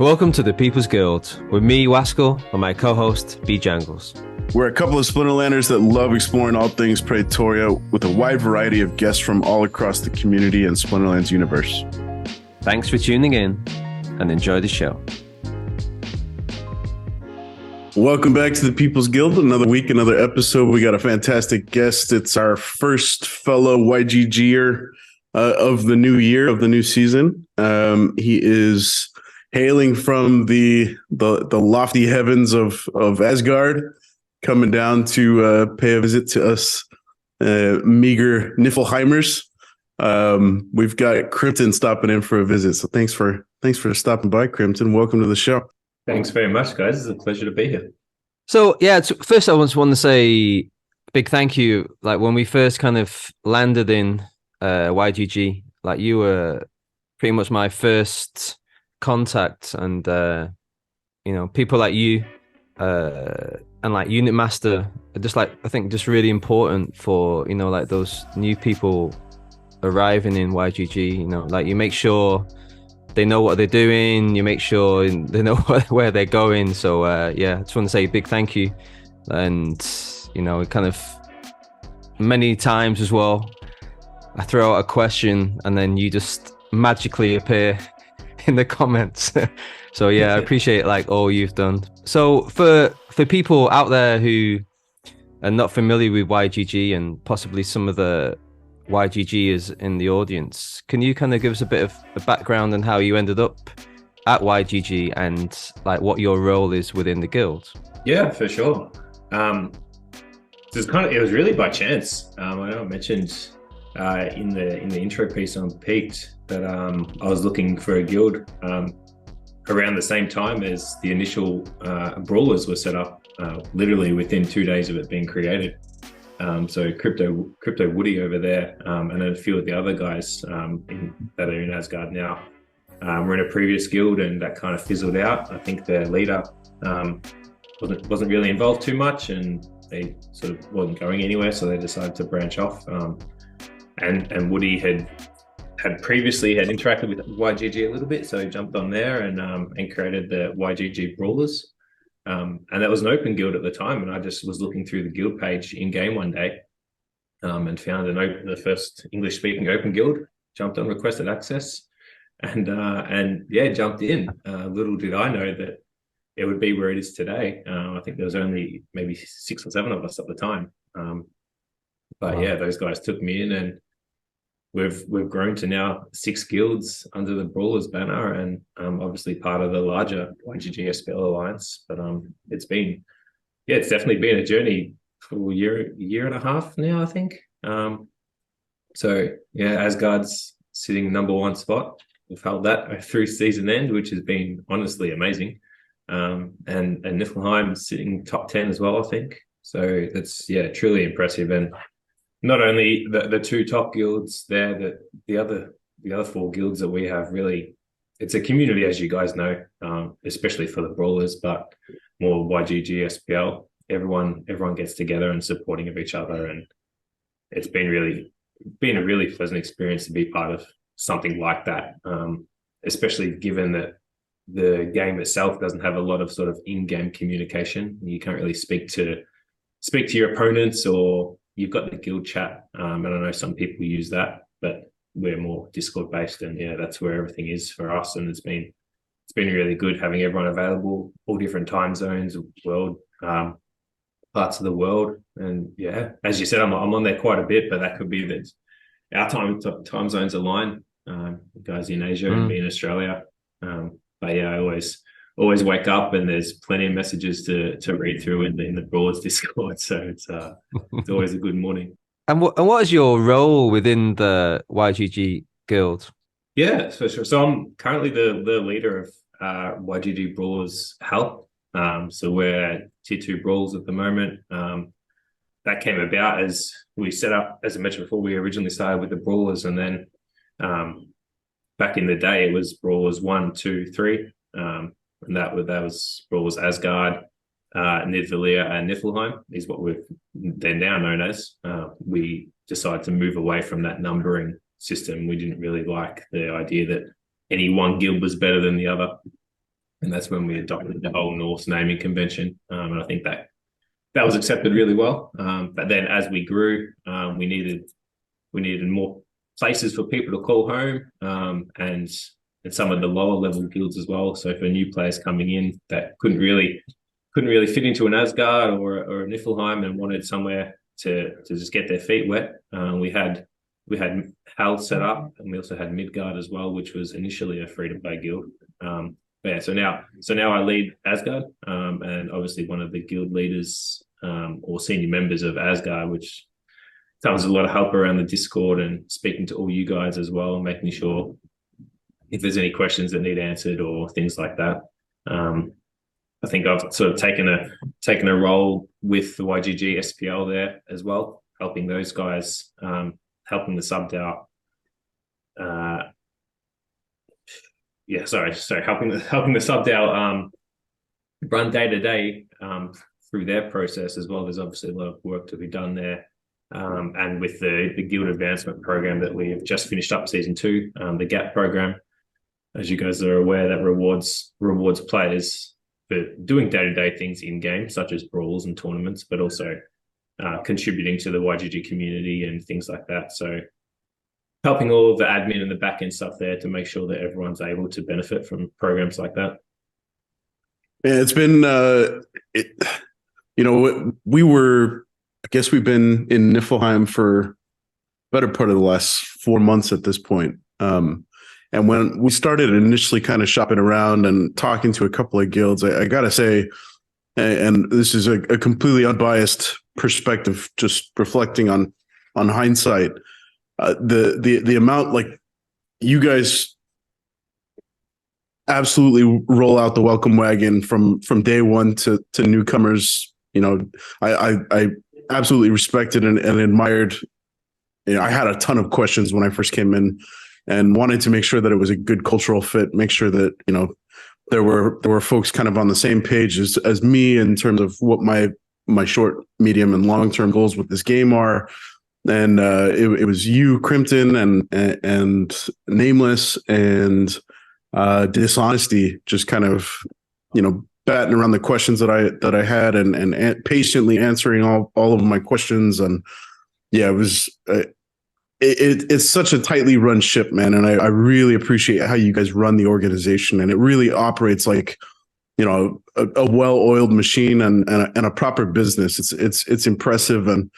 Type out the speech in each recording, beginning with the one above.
Welcome to the People's Guild with me, Waskell, and my co-host, B Jangles. We're a couple of Splinterlanders that love exploring all things Pretoria with a wide variety of guests from all across the community and Splinterlands universe. Thanks for tuning in and enjoy the show. Welcome back to the People's Guild. Another week, another episode. We got a fantastic guest. It's our first fellow YGGer of the new year, of the new season. He is hailing from the lofty heavens of Asgard, coming down to pay a visit to us meager Niflheimers. We've got Krympton stopping in for a visit. So thanks for stopping by, Krympton. Welcome to the show. Thanks very much, guys. It's a pleasure to be here. So yeah, first I just want to say big thank you. Like when we first kind of landed in YGG, like you were pretty much my first contact, and people like you and like Unit Master are just like, I think, just really important for like those new people arriving in YGG. Like you make sure they know what they're doing, you make sure they know where they're going. So yeah, I just want to say a big thank you. And kind of many times as well, I throw out a question and then you just magically appear in the comments. So yeah, I appreciate like all you've done. So for people out there who are not familiar with YGG and possibly some of the YGGers in the audience, can you kind of give us a bit of a background on how you ended up at YGG and like what your role is within the guild? Yeah, for sure. It was really by chance. I know I mentioned in the intro piece on Peaked that I was looking for a guild around the same time as the initial brawlers were set up, literally within 2 days of it being created. So Crypto Woody over there, and then a few of the other guys that are in Asgard now were in a previous guild, and that kind of fizzled out. I think their leader wasn't really involved too much, and they sort of wasn't going anywhere, so they decided to branch off. And Woody had previously interacted with YGG a little bit, so he jumped on there and created the YGG Brawlers. And that was an open guild at the time, and I just was looking through the guild page in game one day and found the first English speaking open guild. Jumped on, requested access, and yeah, jumped in. Little did I know that it would be where it is today. I think there was only maybe 6 or 7 of us at the time, but wow. Yeah, those guys took me in, and we've grown to now 6 guilds under the Brawlers banner, and obviously part of the larger YGG SPL Alliance. But it's definitely been a journey for a year and a half now, I think. So yeah, Asgard's sitting #1 spot. We've held that through season end, which has been honestly amazing. And Niflheim sitting top 10 as well, I think. So that's truly impressive. And not only the 2 top guilds there, that the other 4 guilds that we have, really, it's a community, as you guys know, especially for the Brawlers, but more YGG SPL. Everyone gets together and supporting of each other, and it's been a really pleasant experience to be part of something like that, especially given that the game itself doesn't have a lot of sort of in-game communication. You can't really speak to your opponents, or you've got the guild chat, and I know some people use that, but we're more Discord based, and yeah, that's where everything is for us. And it's been really good having everyone available, all different time zones, parts of the world. And yeah, as you said, I'm on there quite a bit, but that could be that our time zones align. Guys in Asia and me in Australia. But yeah, I always wake up and there's plenty of messages to read through in the Brawlers Discord, so it's always a good morning. And what is your role within the YGG guild? Yeah, for sure. So I'm currently the leader of YGG Brawlers Help. So we're tier 2 brawls at the moment. That came about as we set up, as I mentioned before, we originally started with the Brawlers, and then back in the day it was Brawlers 1, 2, 3. And that was Brawlers Asgard, Nidvalia, and Niflheim is what they're now known as. We decided to move away from that numbering system. We didn't really like the idea that any one guild was better than the other. and that's when we adopted the whole Norse naming convention. And I think that was accepted really well. But then as we grew, we needed more places for people to call home, and some of the lower level guilds as well. So for new players coming in that couldn't really fit into an Asgard or a Niflheim and wanted somewhere to just get their feet wet, we had Hal set up, and we also had Midgard as well, which was initially a free to play guild. But yeah, so now I lead Asgard, and obviously one of the guild leaders or senior members of Asgard, which comes with a lot of help around the Discord and speaking to all you guys as well, and making sure if there's any questions that need answered or things like that. I think I've sort of taken a role with the YGG SPL there as well, helping those guys, helping the sub-DAO. Helping the sub-DAO run day to day through their process as well. There's obviously a lot of work to be done there. And with the guild advancement program that we have just finished up season 2, the GAP program, as you guys are aware, that rewards players for doing day-to-day things in game, such as brawls and tournaments, but also contributing to the YGG community and things like that. So helping all of the admin and the back-end stuff there to make sure that everyone's able to benefit from programs like that. Yeah, it's been, I guess we've been in Niflheim for better part of the last 4 months at this point. And when we started initially kind of shopping around and talking to a couple of guilds, I got to say, and this is a completely unbiased perspective, just reflecting on hindsight, the amount, like, you guys absolutely roll out the welcome wagon from day one to newcomers. I absolutely respected and admired. I had a ton of questions when I first came in, and wanted to make sure that it was a good cultural fit, make sure that, there were folks kind of on the same page as me in terms of what my short, medium, and long-term goals with this game are. And it was you, Krympton, and Nameless, and Dishonesty, just kind of, batting around the questions that I had, and patiently answering all of my questions. And yeah, it was it's such a tightly run ship, man. And I really appreciate how you guys run the organization, and it really operates like, a well-oiled machine and a proper business. It's impressive. And,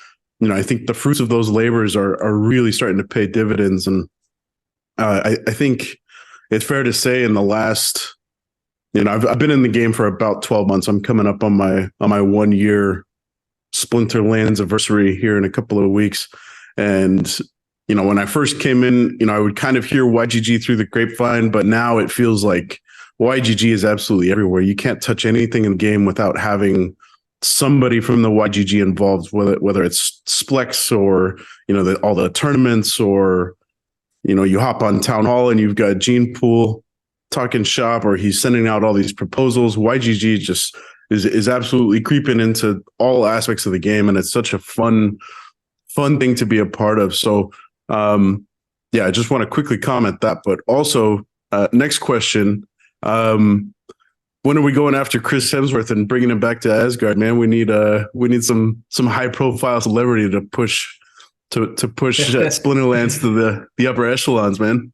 I think the fruits of those labors are really starting to pay dividends. And I think it's fair to say in the last, I've been in the game for about 12 months. I'm coming up on my 1 year Splinterlands anniversary here in a couple of weeks. And, when I first came in, I would kind of hear YGG through the grapevine, but now it feels like YGG is absolutely everywhere. You can't touch anything in the game without having somebody from the YGG involved, whether it's Splex or, all the tournaments, or, you hop on Town Hall and you've got Gene Pool talking shop, or he's sending out all these proposals. YGG just is absolutely creeping into all aspects of the game, and it's such a fun thing to be a part of. So, I just want to quickly comment that, but also next question. When are we going after Chris Hemsworth and bringing him back to Asgard, man? We need some high profile celebrity to push Splinterlands to the upper echelons, man.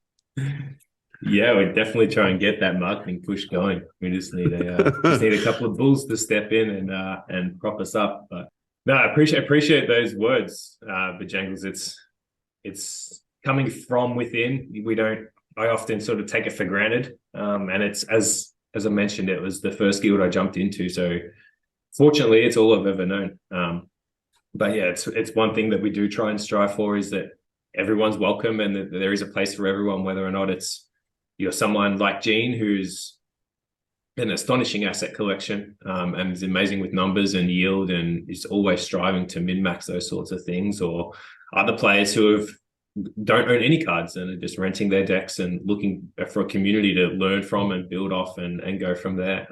Yeah, we definitely try and get that marketing push going. We just need a couple of bulls to step in and prop us up. But no, I appreciate those words, Bojangles. It's coming from within. I often sort of take it for granted, and it's as I mentioned, it was the first guild I jumped into. So fortunately, it's all I've ever known. But yeah, it's one thing that we do try and strive for, is that everyone's welcome and that there is a place for everyone, whether or not it's you're someone like Gene, who's an astonishing asset collection, and is amazing with numbers and yield, and is always striving to min-max those sorts of things, or other players who don't own any cards and are just renting their decks and looking for a community to learn from and build off and go from there.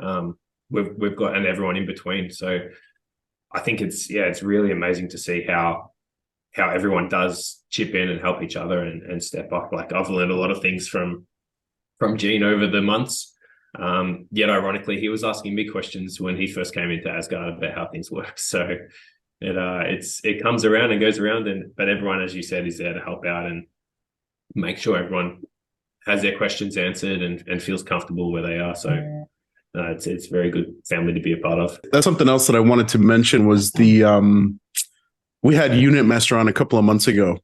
We've got, and everyone in between. So I think it's really amazing to see how everyone does chip in and help each other and step up. Like, I've learned a lot of things from Gene over the months, Yet ironically, he was asking me questions when he first came into Asgard about how things work. So it comes around and goes around, but everyone, as you said, is there to help out and make sure everyone has their questions answered and feels comfortable where they are. So it's very good family to be a part of. That's something else that I wanted to mention was we had Unit Master on a couple of months ago.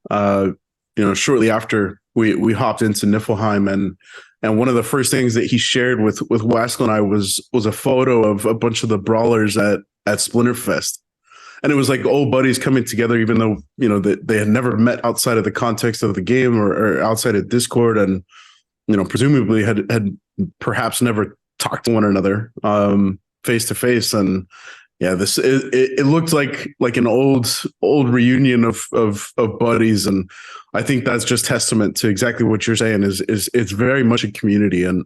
Shortly after we hopped into Niflheim, and one of the first things that he shared with Waskell and I was a photo of a bunch of the brawlers at Splinterfest. And it was like old buddies coming together, even though, that they had never met outside of the context of the game or outside of Discord, and, presumably had perhaps never talked to one another face to face. And yeah, it looked like an old reunion of buddies. And I think that's just testament to exactly what you're saying is it's very much a community. And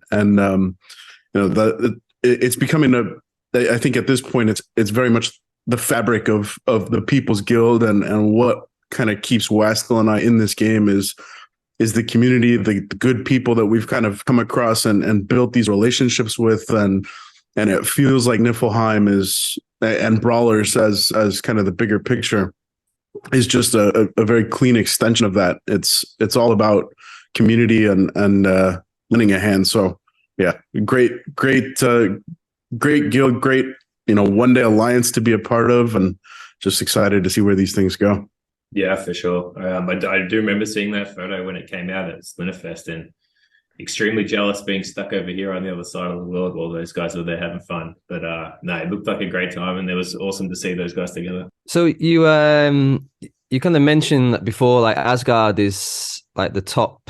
it's becoming I think at this point, it's very much the fabric of the People's Guild, and what kind of keeps Waskell and I in this game is the community, the good people that we've kind of come across and built these relationships with, and it feels like Niflheim and Brawlers as kind of the bigger picture is just a very clean extension of that. It's all about community and lending a hand. So yeah, great guild, great one day alliance to be a part of, and just excited to see where these things go. Yeah, for sure. I do remember seeing that photo when it came out at Splinterfest, and extremely jealous being stuck over here on the other side of the world while those guys were there having fun. But no, it looked like a great time, and it was awesome to see those guys together. So you kind of mentioned before, like Asgard is like the top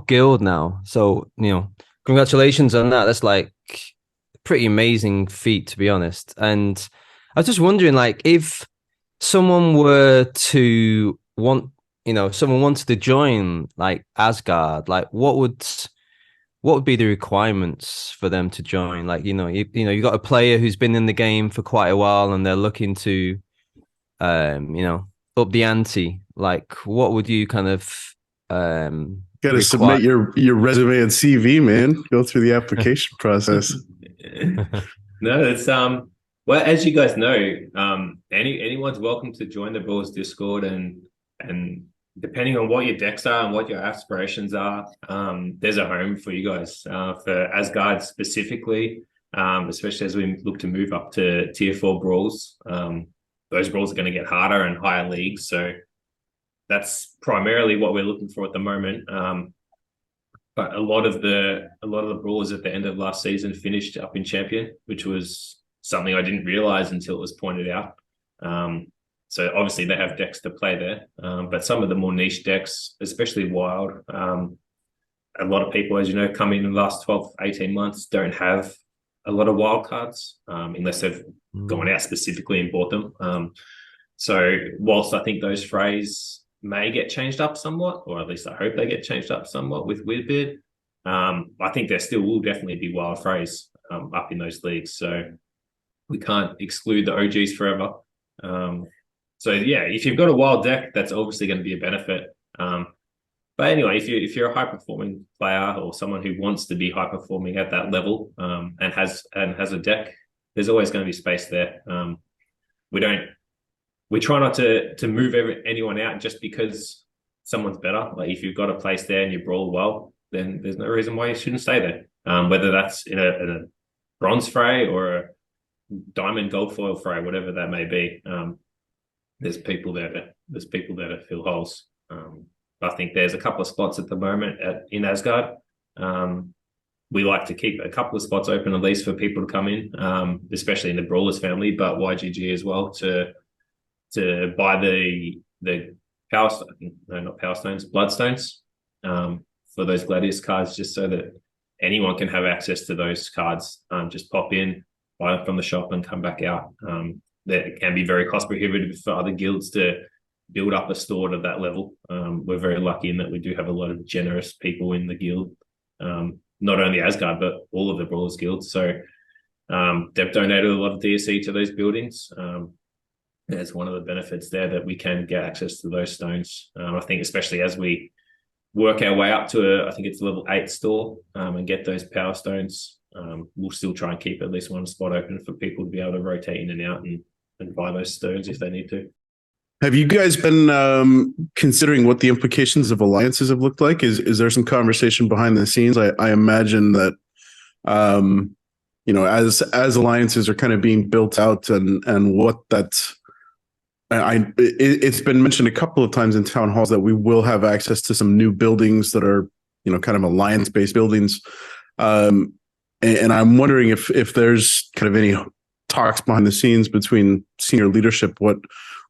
guild now. So congratulations on that. That's like pretty amazing feat, to be honest. And I was just wondering, like, if someone were to someone wanted to join like Asgard, like what would be the requirements for them to join? Like, you got a player who's been in the game for quite a while and they're looking to up the ante. Like, what would you kind of got to submit your resume and CV, man. Go through the application process. No, it's well, as you guys know, anyone's welcome to join the Brawls Discord, and depending on what your decks are and what your aspirations are, there's a home for you guys. For Asgard specifically, especially as we look to move up to tier 4 brawls, those brawls are going to get harder and higher leagues. So that's primarily what we're looking for at the moment. But a lot of the brawlers at the end of last season finished up in Champion, which was something I didn't realize until it was pointed out. So obviously they have decks to play there, but some of the more niche decks, especially Wild, a lot of people, as you know, come in the last 12, 18 months, don't have a lot of wild cards unless they've gone out specifically and bought them. So whilst I think those phrase may get changed up somewhat, or at least I hope they get changed up somewhat with Weirdbeard, I think there still will definitely be wild phrase up in those leagues. So we can't exclude the OGs forever. So yeah, if you've got a wild deck, that's obviously going to be a benefit. But anyway, if you're a high performing player or someone who wants to be high performing at that level, and has a deck, there's always going to be space there. We try not to move anyone out just because someone's better. Like if you've got a place there and you brawl well, then there's no reason why you shouldn't stay there. Whether that's in a bronze fray or a diamond gold foil fray, whatever that may be. There's people there to fill holes. I think there's a couple of spots at the moment in Asgard. We like to keep a couple of spots open at least for people to come in, especially in the Brawlers family, but YGG as well, to buy the Bloodstones for those Gladius cards, just so that anyone can have access to those cards. Just pop in, buy them from the shop and come back out. That can be very cost prohibitive for other guilds to build up a store to that level. We're very lucky in that we do have a lot of generous people in the guild, not only Asgard, but all of the Brawlers guilds. So they've donated a lot of DSE to those buildings. It's one of the benefits there that we can get access to those stones. I think especially as we work our way up to I think it's level 8 store, and get those power stones, we'll still try and keep at least one spot open for people to be able to rotate in and out and buy those stones if they need to. Have you guys been considering what the implications of alliances have looked like? Is there some conversation behind the scenes? I imagine that as alliances are kind of being built out and what that's it's been mentioned a couple of times in town halls that we will have access to some new buildings that are kind of alliance-based buildings, and I'm wondering if there's kind of any talks behind the scenes between senior leadership. What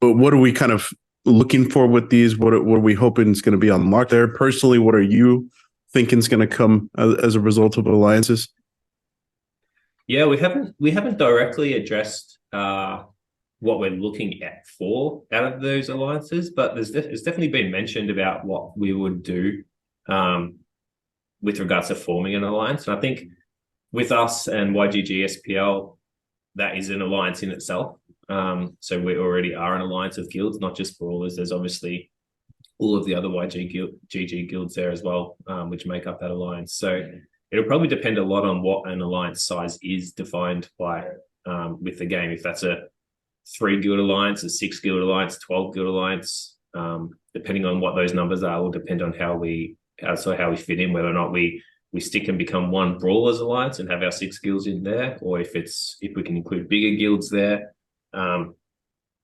are we kind of looking for with these? What are we hoping is going to be unlocked there? Personally, what are you thinking is going to come as a result of alliances? Yeah, we haven't directly addressed what we're looking at for out of those alliances, but it's definitely been mentioned about what we would do with regards to forming an alliance. And I think with us and YGG SPL, that is an alliance in itself. So we already are an alliance of guilds, not just brawlers. There's obviously all of the other YGG guilds there as well, which make up that alliance. So it'll probably depend a lot on what an alliance size is defined by with the game. If that's a 3 guild alliance, a 6 guild alliance, 12 guild alliance, depending on what those numbers are, will depend on how we fit in, whether or not we stick and become one brawlers alliance and have our 6 guilds in there, or if we can include bigger guilds there. Can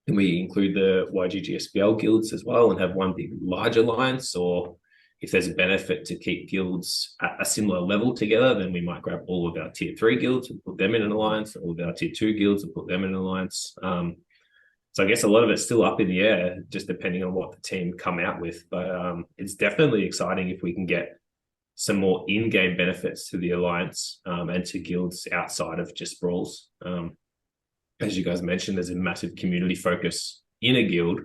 we include the YGG SPL guilds as well and have one big large alliance? Or if there's a benefit to keep guilds at a similar level together, then we might grab all of our tier 3 guilds and put them in an alliance, all of our tier 2 guilds and put them in an alliance. So I guess a lot of it's still up in the air, just depending on what the team come out with. But it's definitely exciting if we can get some more in-game benefits to the alliance and to guilds outside of just brawls. As you guys mentioned, there's a massive community focus in a guild,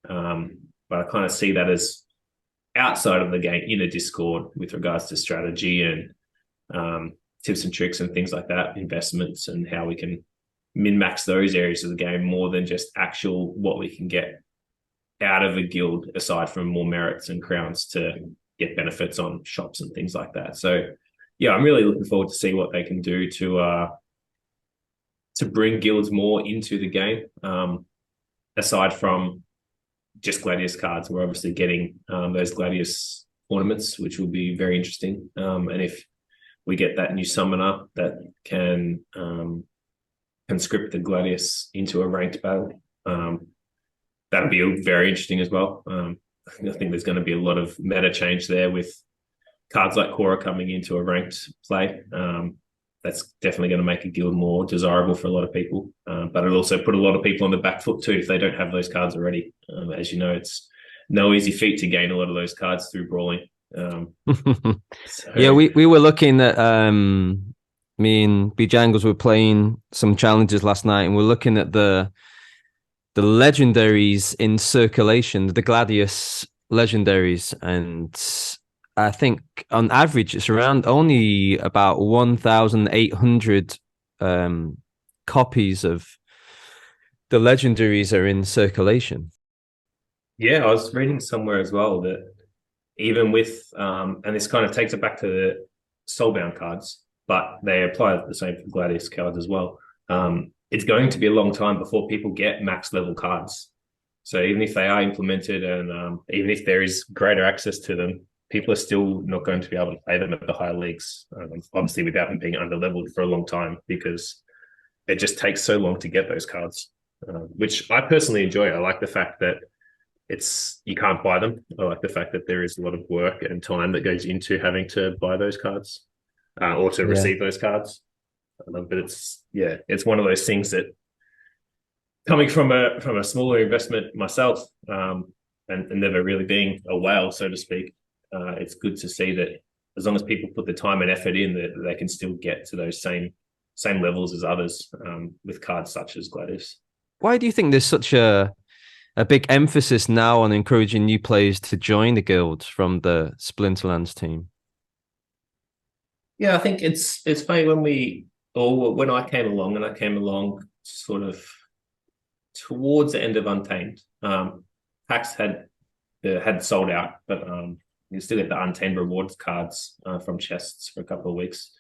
but I kind of see that as outside of the game in a Discord with regards to strategy and tips and tricks and things like that, investments, and how we can min-max those areas of the game more than just actual what we can get out of a guild, aside from more merits and crowns to get benefits on shops and things like that. So yeah, I'm really looking forward to see what they can do to bring guilds more into the game, aside from just Gladius cards. We're obviously getting those Gladius ornaments, which will be very interesting. And if we get that new summoner that can conscript the Gladius into a ranked battle, that'll be very interesting as well. I think there's going to be a lot of meta change there with cards like Cora coming into a ranked play. That's definitely going to make a guild more desirable for a lot of people. But it'll also put a lot of people on the back foot too if they don't have those cards already. As you know, it's no easy feat to gain a lot of those cards through brawling. Yeah, we were looking at me and Bjangles were playing some challenges last night, and we're looking at the legendaries in circulation, the Gladius legendaries, and I think on average it's around only about 1,800 copies of the legendaries are in circulation. Yeah, I was reading somewhere as well that even with and this kind of takes it back to the soulbound cards, but they apply the same for Gladius cards as well. It's going to be a long time before people get max level cards. So even if they are implemented and even if there is greater access to them, people are still not going to be able to play them at the higher leagues, obviously without them being under-leveled for a long time, because it just takes so long to get those cards, which I personally enjoy. I like the fact that you can't buy them. I like the fact that there is a lot of work and time that goes into having to buy those cards or to receive those cards. But it's one of those things that, coming from a smaller investment myself, and never really being a whale, so to speak, it's good to see that as long as people put the time and effort in, that they can still get to those same levels as others with cards such as Gladius. Why do you think there's such a big emphasis now on encouraging new players to join the guild from the Splinterlands team? Yeah, I think it's funny when I came along sort of towards the end of Untamed. Packs had sold out, but you still get the Untamed rewards cards from chests for a couple of weeks.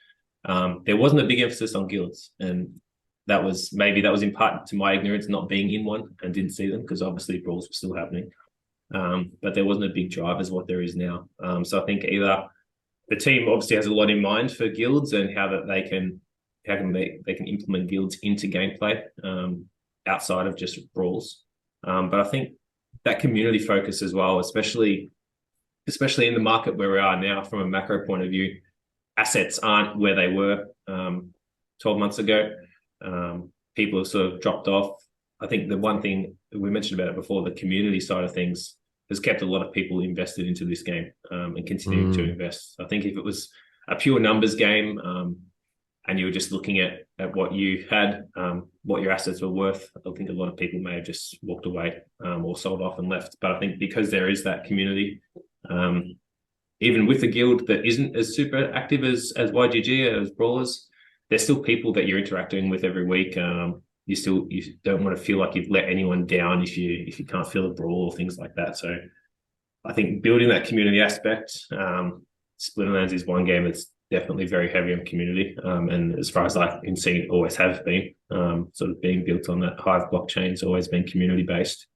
there wasn't a big emphasis on guilds, and that was in part to my ignorance, not being in one and didn't see them, because obviously brawls were still happening. But there wasn't a big drive as what there is now. So I think either the team obviously has a lot in mind for guilds and how that they can implement guilds into gameplay outside of just brawls. But I think that community focus as well, especially in the market where we are now from a macro point of view, assets aren't where they were 12 months ago. People have sort of dropped off. I think the one thing we mentioned about it before, the community side of things has kept a lot of people invested into this game and continuing to invest. I think if it was a pure numbers game and you were just looking at what you had, what your assets were worth, I think a lot of people may have just walked away or sold off and left. But I think because there is that community, even with the guild that isn't as super active as YGG, as Brawlers, there's still people that you're interacting with every week. You don't want to feel like you've let anyone down if you can't feel a brawl or things like that. So I think building that community aspect, Splinterlands is one game that's definitely very heavy on community. And as far as I can see, always have been sort of being built on that Hive blockchain. It's always been community based.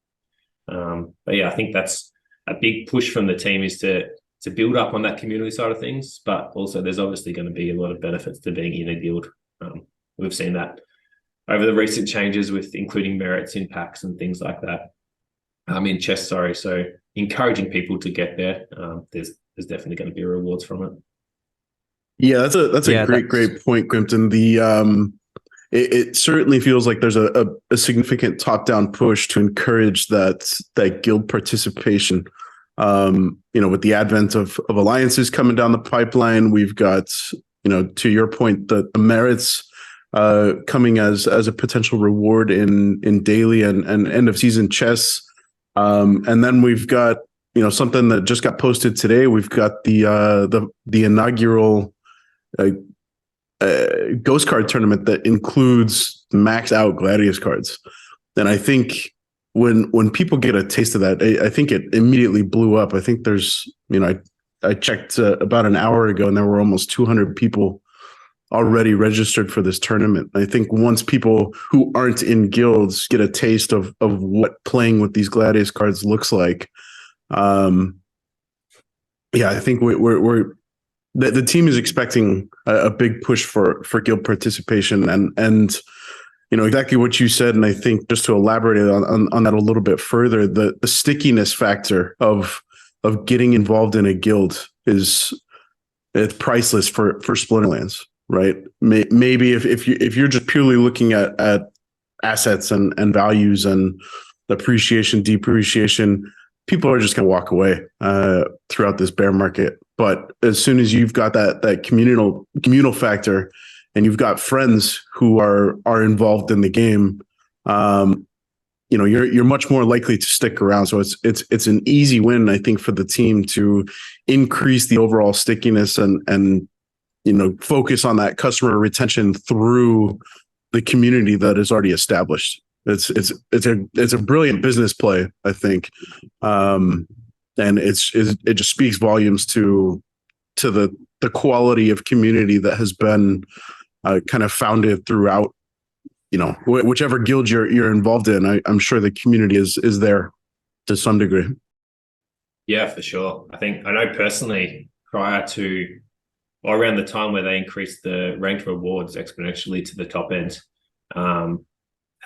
But yeah, I think that's a big push from the team, is to build up on that community side of things. But also there's obviously going to be a lot of benefits to being in a guild. We've seen that over the recent changes with including merits in packs and things like that. In chests, sorry. So encouraging people to get there. There's definitely going to be rewards from it. Yeah, that's a great point, Krympton. It certainly feels like there's a significant top-down push to encourage that guild participation. With the advent of alliances coming down the pipeline, we've got, to your point, the merits coming as a potential reward in daily and end of season chests. And then we've got, something that just got posted today. We've got the inaugural ghost card tournament that includes max out Gladius cards. And I think when people get a taste of that, I think it immediately blew up. I think there's, I checked about an hour ago and there were almost 200 people already registered for this tournament. I think once people who aren't in guilds get a taste of what playing with these Gladius cards looks like, I think the team is expecting a big push for guild participation and exactly what you said. And I think just to elaborate on that a little bit further, the stickiness factor of getting involved in a guild it's priceless for Splinterlands, right? Maybe if you're just purely looking at assets and values and appreciation, depreciation, people are just going to walk away throughout this bear market. But as soon as you've got that communal factor and you've got friends who are involved in the game, you're much more likely to stick around. So it's an easy win, I think, for the team to increase the overall stickiness and focus on that customer retention through the community that is already established. It's a brilliant business play, I think, and it just speaks volumes to the quality of community that has been kind of founded throughout. Whichever guild you're involved in, I'm sure the community is there to some degree. Yeah, for sure. I know personally, prior to or around the time where they increased the ranked rewards exponentially to the top end.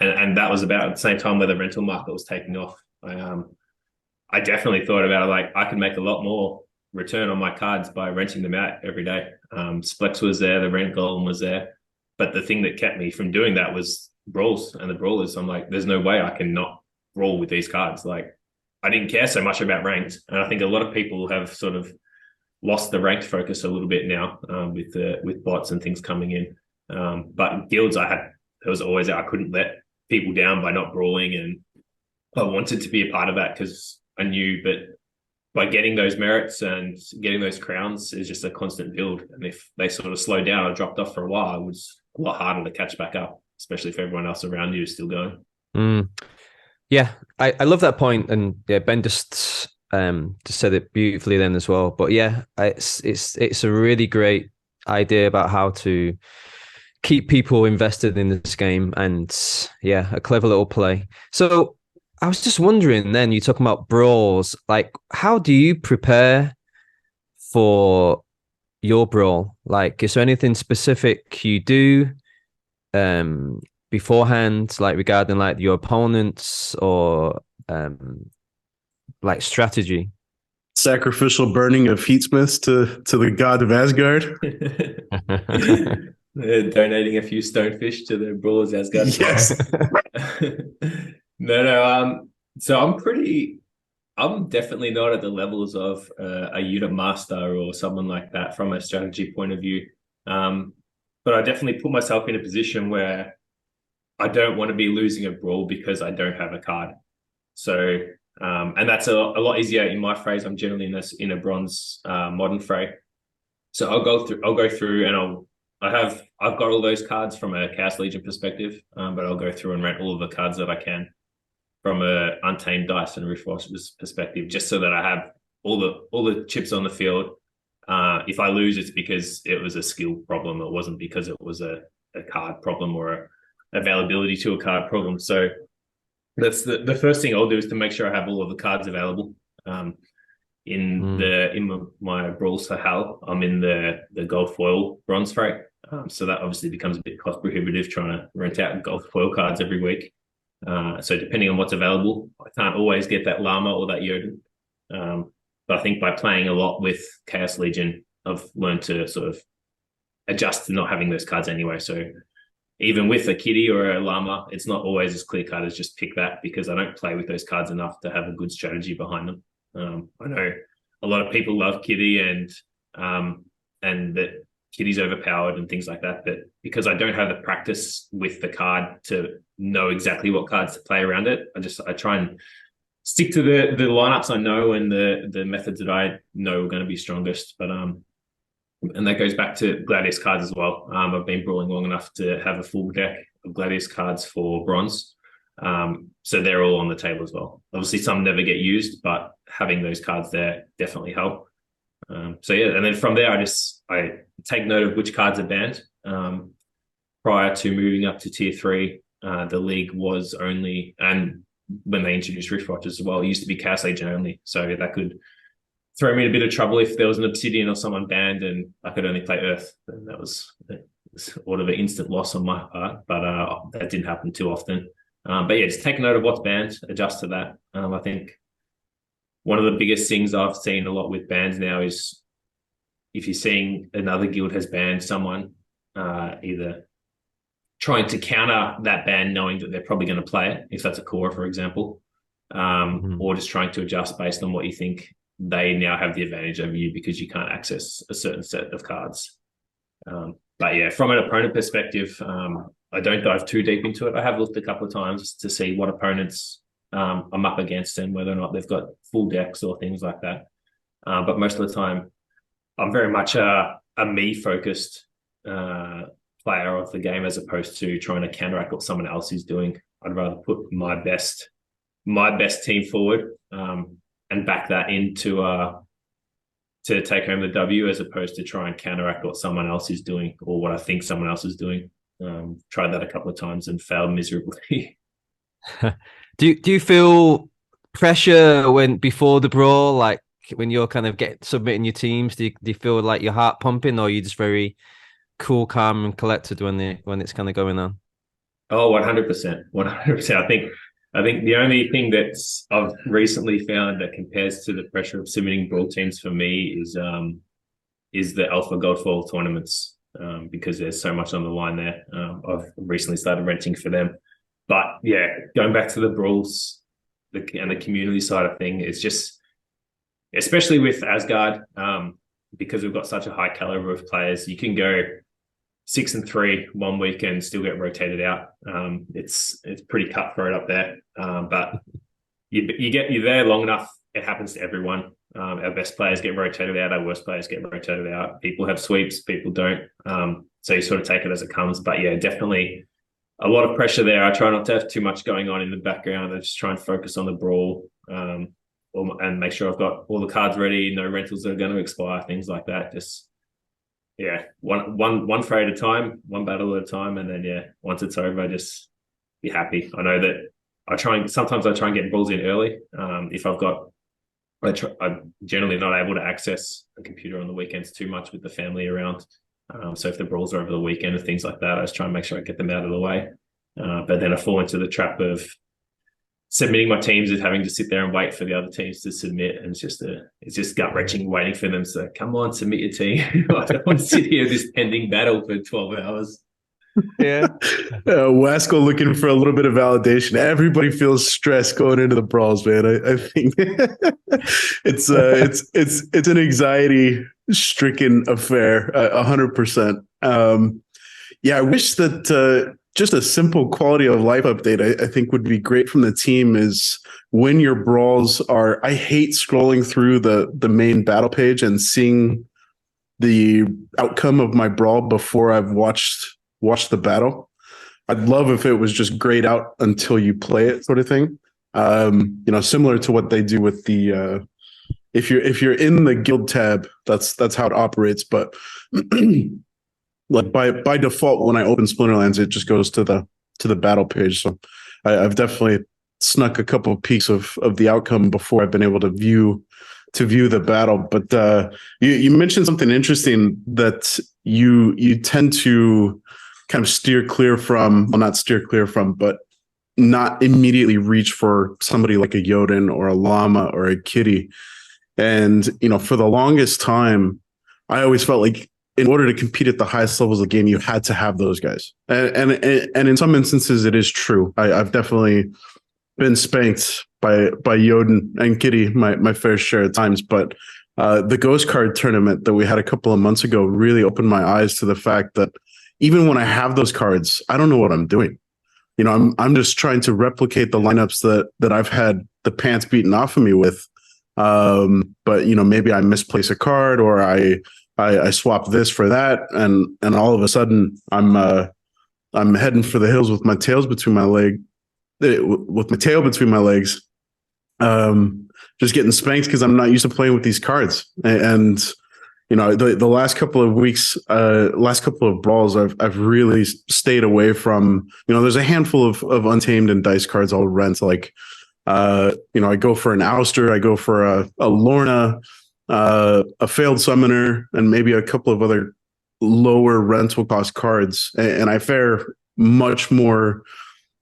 And that was about at the same time where the rental market was taking off. I definitely thought about it, like I could make a lot more return on my cards by renting them out every day. Splex was there, the rent golem was there. But the thing that kept me from doing that was brawls and the brawlers. I'm like, there's no way I can not brawl with these cards. Like I didn't care so much about ranked. And I think a lot of people have sort of lost the ranked focus a little bit now with bots and things coming in. But guilds, I couldn't let people down by not brawling, and I wanted to be a part of that because I knew that by getting those merits and getting those crowns is just a constant build. And if they sort of slowed down or dropped off for a while, it was a lot harder to catch back up, especially if everyone else around you is still going. Yeah, I love that point, and yeah, Ben just said it beautifully then as well. But yeah, it's a really great idea about how to keep people invested in this game, and yeah, a clever little play. So I was just wondering, then you're talking about brawls, like how do you prepare for your brawl? Like, is there anything specific you do beforehand, like regarding like your opponents, or like strategy? Sacrificial burning of heatsmiths to the god of Asgard. Donating a few stonefish to the brawlers Asgard. Yes. No. So I'm definitely not at the levels of a unit master or someone like that from a strategy point of view. But I definitely put myself in a position where I don't want to be losing a brawl because I don't have a card. So, and that's a lot easier in my phrase. I'm generally in a bronze modern fray. So I'll go through and I've got all those cards from a Chaos Legion perspective, but I'll go through and rent all of the cards that I can from a Untamed Dice and Riftwatcher's perspective, just so that I have all the chips on the field. If I lose, it's because it was a skill problem. It wasn't because it was a card problem or a availability to a card problem. So that's the first thing I'll do, is to make sure I have all of the cards available. In my brawls for Hal, I'm in the gold foil bronze fray. So that obviously becomes a bit cost prohibitive trying to rent out gold foil cards every week. So depending on what's available, I can't always get that llama or that Jotun. But I think by playing a lot with Chaos Legion, I've learned to sort of adjust to not having those cards anyway. So even with a kitty or a llama, it's not always as clear cut as just pick that, because I don't play with those cards enough to have a good strategy behind them. I know a lot of people love kitty and that kitty's overpowered and things like that, but because I don't have the practice with the card to know exactly what cards to play around it, I try and stick to the lineups I know and the methods that I know are going to be strongest. But and that goes back to Gladius cards as well. I've been brawling long enough to have a full deck of Gladius cards for bronze. So they're all on the table as well. Obviously, some never get used, but having those cards there definitely help. So yeah, and then from there, I take note of which cards are banned. Prior to moving up to tier 3, the league was only, and when they introduced Riftwatchers as well, it used to be Chaos Legion only. So that could throw me in a bit of trouble if there was an Obsidian or someone banned and I could only play Earth. Then that was sort of an instant loss on my part, but that didn't happen too often. But yeah, just take note of what's banned, adjust to that. I think one of the biggest things I've seen a lot with bans now is if you're seeing another guild has banned someone, either trying to counter that ban knowing that they're probably going to play it, if that's a core, for example, or just trying to adjust based on what you think they now have the advantage over you because you can't access a certain set of cards. But yeah, from an opponent perspective, I don't dive too deep into it. I have looked a couple of times to see what opponents I'm up against and whether or not they've got full decks or things like that. But most of the time, I'm very much a me-focused player of the game as opposed to trying to counteract what someone else is doing. I'd rather put my best team forward and back that into to take home the W, as opposed to try and counteract what someone else is doing or what I think someone else is doing. Tried that a couple of times and failed miserably. Do you feel pressure before the brawl, like when you're kind of submitting your teams? Do you feel like your heart pumping, or are you just very cool, calm, and collected when it's kind of going on? Oh, 100%. 100%. I think the only thing that's I've recently found that compares to the pressure of submitting brawl teams for me is the Alpha Goldfall tournaments, because there's so much on the line there. I've recently started renting for them. But yeah, going back to the brawls and the community side of thing, it's just, especially with Asgard, because we've got such a high caliber of players, you can go 6-3 one week and still get rotated out. It's pretty cutthroat up there. But you're there long enough, it happens to everyone. Our best players get rotated out, our worst players get rotated out. People have sweeps, people don't. So you sort of take it as it comes. But yeah, definitely a lot of pressure there. I try not to have too much going on in the background. I just try and focus on the brawl and make sure I've got all the cards ready, no rentals that are going to expire, things like that. Just yeah, one fight at a time, one battle at a time, and then once it's over, just be happy. I know that sometimes I try and get brawls in early. If I'm generally not able to access a computer on the weekends too much with the family around. So if the brawls are over the weekend and things like that, I just try and make sure I get them out of the way. But then I fall into the trap of submitting my teams and having to sit there and wait for the other teams to submit, and it's just gut wrenching waiting for them to come on, submit your team. I don't want to sit here in this pending battle for 12 hours. Yeah. Wasco looking for a little bit of validation. Everybody feels stressed going into the brawls, man. I think it's an anxiety stricken affair, 100%. Yeah, I wish that just a simple quality of life update I think would be great from the team is when your brawls are. I hate scrolling through the main battle page and seeing the outcome of my brawl before I've watched the battle. I'd love if it was just grayed out until you play it, sort of thing. Similar to what they do with the if you're in the guild tab, that's how it operates. But like by default, when I open Splinterlands, it just goes to the battle page. So I've definitely snuck a couple of peeks of the outcome before I've been able to view the battle. But you mentioned something interesting that you tend to kind of steer clear from, well, not steer clear from, but not immediately reach for somebody like a Jotun or a llama or a kitty. And, for the longest time, I always felt like in order to compete at the highest levels of the game, you had to have those guys. And in some instances, it is true. I've definitely been spanked by Jotun and kitty my fair share of times. But the Ghost Card tournament that we had a couple of months ago really opened my eyes to the fact that even when I have those cards, I don't know what I'm doing. I'm just trying to replicate the lineups that I've had the pants beaten off of me with. But maybe I misplace a card or I swap this for that, and all of a sudden I'm heading for the hills with my tail between my legs, just getting spanked because I'm not used to playing with these cards. And the last couple of weeks, last couple of brawls, I've really stayed away from. There's a handful of Untamed and dice cards I'll rent. Like, I go for an Ouster, I go for a Lorna, a Failed Summoner, and maybe a couple of other lower rental cost cards, and I fare much more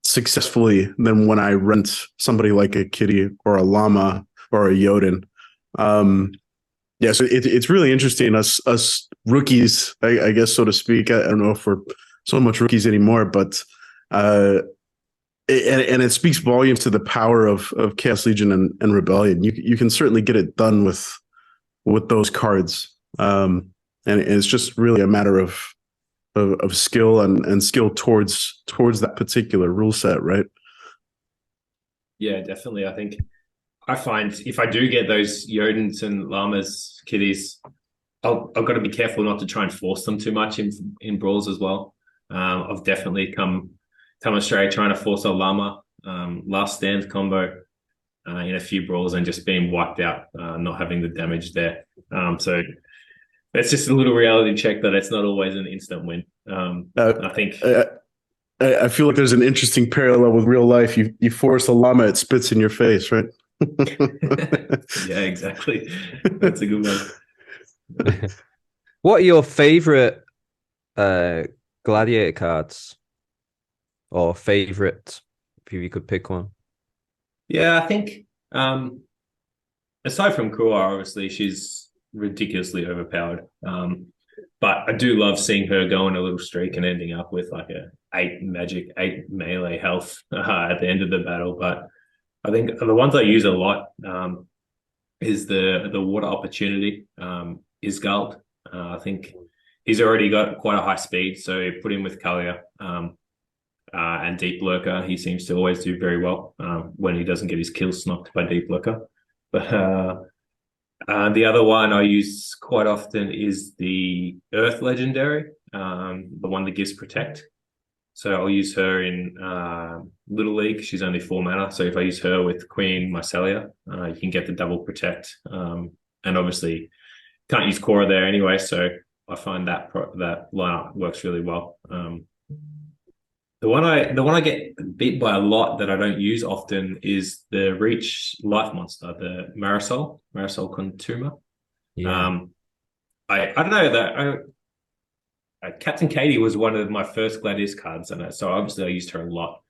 successfully than when I rent somebody like a kitty or a llama or a Jotun. So it's really interesting. Us rookies, I guess, so to speak. I don't know if we're so much rookies anymore, but it speaks volumes to the power of Chaos Legion and Rebellion. You can certainly get it done with those cards, and it's just really a matter of skill and skill towards that particular rule set, right? Yeah, definitely. I find if I do get those Jotuns and llamas, kitties, I've got to be careful not to try and force them too much in brawls as well. I've definitely come astray trying to force a llama last stand combo in a few brawls and just being wiped out, not having the damage there. So that's just a little reality check that it's not always an instant win. I think. I feel like there's an interesting parallel with real life. You force a llama, it spits in your face, right? Yeah, exactly. That's a good one. What are your favorite gladiator cards, or favorite, if you could pick one? Yeah, I think aside from Kua, obviously she's ridiculously overpowered. But I do love seeing her go on a little streak and ending up with like a 8 melee health at the end of the battle. But I think the ones I use a lot is the water opportunity, Asgard. I think he's already got quite a high speed, so put him with Kalia and Deep Lurker. He seems to always do very well when he doesn't get his kills knocked by Deep Lurker. But the other one I use quite often is the Earth Legendary, the one that gives Protect. So I'll use her in Little League. She's only 4 mana. So if I use her with Queen Mycelia, you can get the double Protect. And obviously can't use Cora there anyway. So I find that that lineup works really well. The one I get beat by a lot that I don't use often is the Reach Life Monster, the Marisol Contuma. Yeah. I don't know that Captain Katie was one of my first Gladius cards, and so obviously I used her a lot.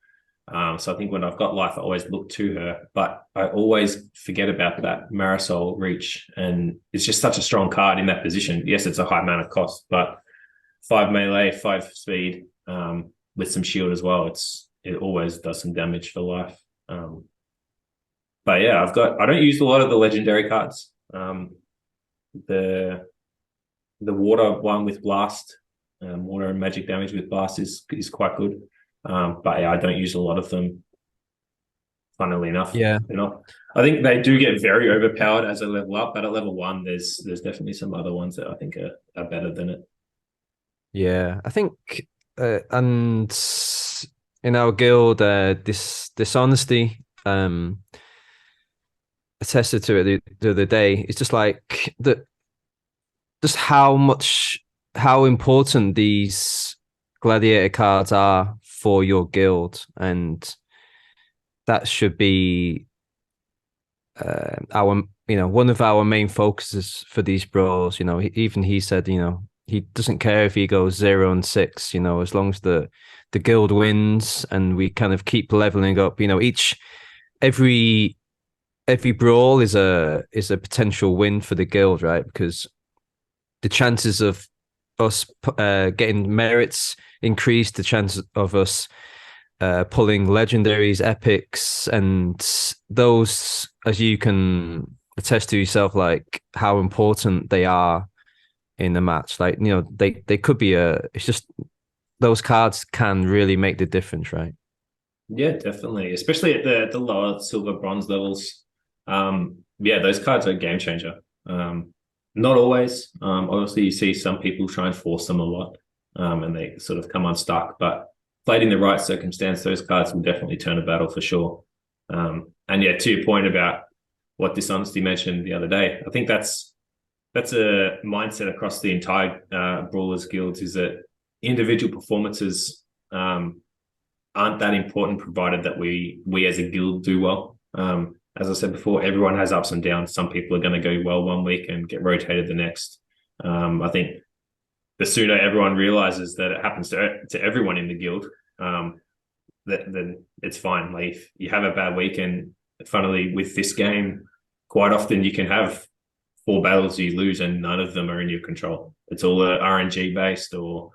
So I think when I've got life, I always look to her, but I always forget about that Marisol Reach, and it's just such a strong card in that position. Yes, it's a high amount of cost, but 5 melee, 5 speed, with some shield as well. It always does some damage for life. But yeah, I don't use a lot of the legendary cards. The water one with blast, water and magic damage with blast is quite good. But yeah, I don't use a lot of them. Funnily enough, Yeah. I think they do get very overpowered as they level up. But at level 1, there's definitely some other ones that I think are better than it. Yeah, I think, and in our guild, this dishonesty attested to it the other day. It's just like just how important these gladiator cards are for your guild, and that should be our one of our main focuses for these brawls. Even he said, he doesn't care if he goes 0 and 6, as long as the guild wins and we kind of keep leveling up. Every brawl is a potential win for the guild, right? Because the chances of us getting merits increase, the chance of us pulling legendaries, epics, and those, as you can attest to yourself, like how important they are in the match. Like, they could be it's just those cards can really make the difference, right? Yeah, definitely. Especially at the lower silver bronze levels. Yeah, those cards are a game changer. Not always. Obviously, you see some people try and force them a lot, and they sort of come unstuck. But played in the right circumstance, those cards will definitely turn a battle for sure. And yeah, to your point about what Dishonesty mentioned the other day, I think that's a mindset across the entire Brawlers Guilds, is that individual performances aren't that important, provided that we as a guild do well. As I said before, everyone has ups and downs. Some people are going to go well one week and get rotated the next. I think the sooner everyone realizes that it happens to everyone in the guild, then it's fine. Like, if you have a bad week, and funnily with this game, quite often you can have 4 battles you lose and none of them are in your control. It's all RNG based, or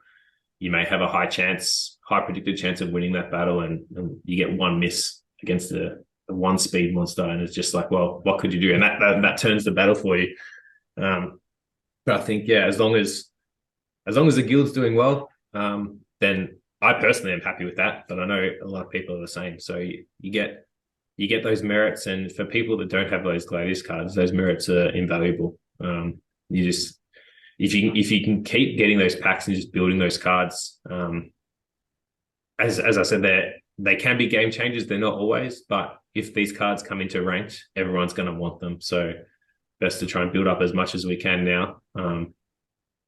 you may have a high predicted chance of winning that battle, and you get one miss against a 1 speed monster, and it's just like, well, what could you do? And that turns the battle for you. But I think, yeah, as long as the guild's doing well, then I personally am happy with that. But I know a lot of people are the same. So you get those merits, and for people that don't have those Gladius cards, those merits are invaluable. You just, if you can keep getting those packs and just building those cards, as I said, they can be game changers. They're not always, but if these cards come into ranked, everyone's going to want them. So best to try and build up as much as we can now,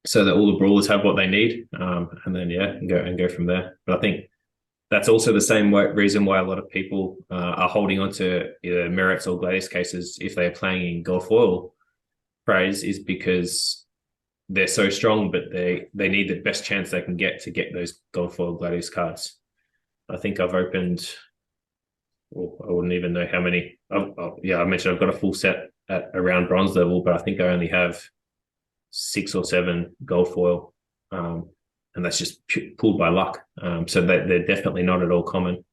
so that all the brawlers have what they need, and then go from there. But I think that's also the same reason why a lot of people are holding on to either merits or Gladius cases if they're playing in gold foil praise, is because they're so strong, but they need the best chance they can get to get those gold foil Gladius cards. I think I've opened, I wouldn't even know how many. I mentioned I've got a full set at around bronze level, but I think I only have 6 or 7 gold foil, and that's just pulled by luck. So they're definitely not at all common,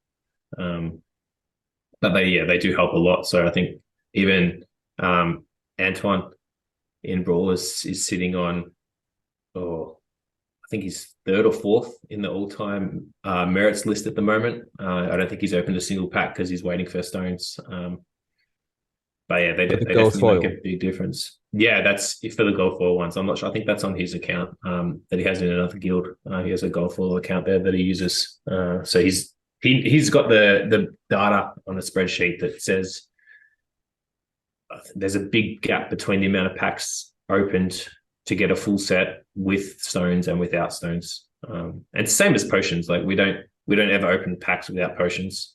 but they do help a lot. So I think even Antoine in Brawlers is sitting on, I think he's 3rd or 4th in the all-time merits list at the moment. I don't think he's opened a single pack because he's waiting for stones. But yeah, they definitely make a big difference. Yeah, that's for the gold foil ones. I'm not sure. I think that's on his account that he has in another guild. He has a gold foil account there that he uses. So he's got the data on a spreadsheet that says there's a big gap between the amount of packs opened to get a full set with stones and without stones. And it's the same as potions. Like we don't ever open packs without potions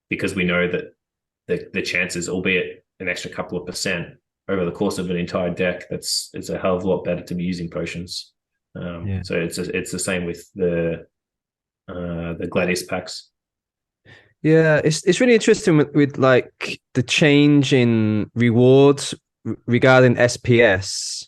because we know that the chances, albeit an extra couple of percent over the course of an entire deck, it's a hell of a lot better to be using potions. So it's the same with the Gladius packs. Yeah, it's really interesting with like the change in rewards regarding SPS,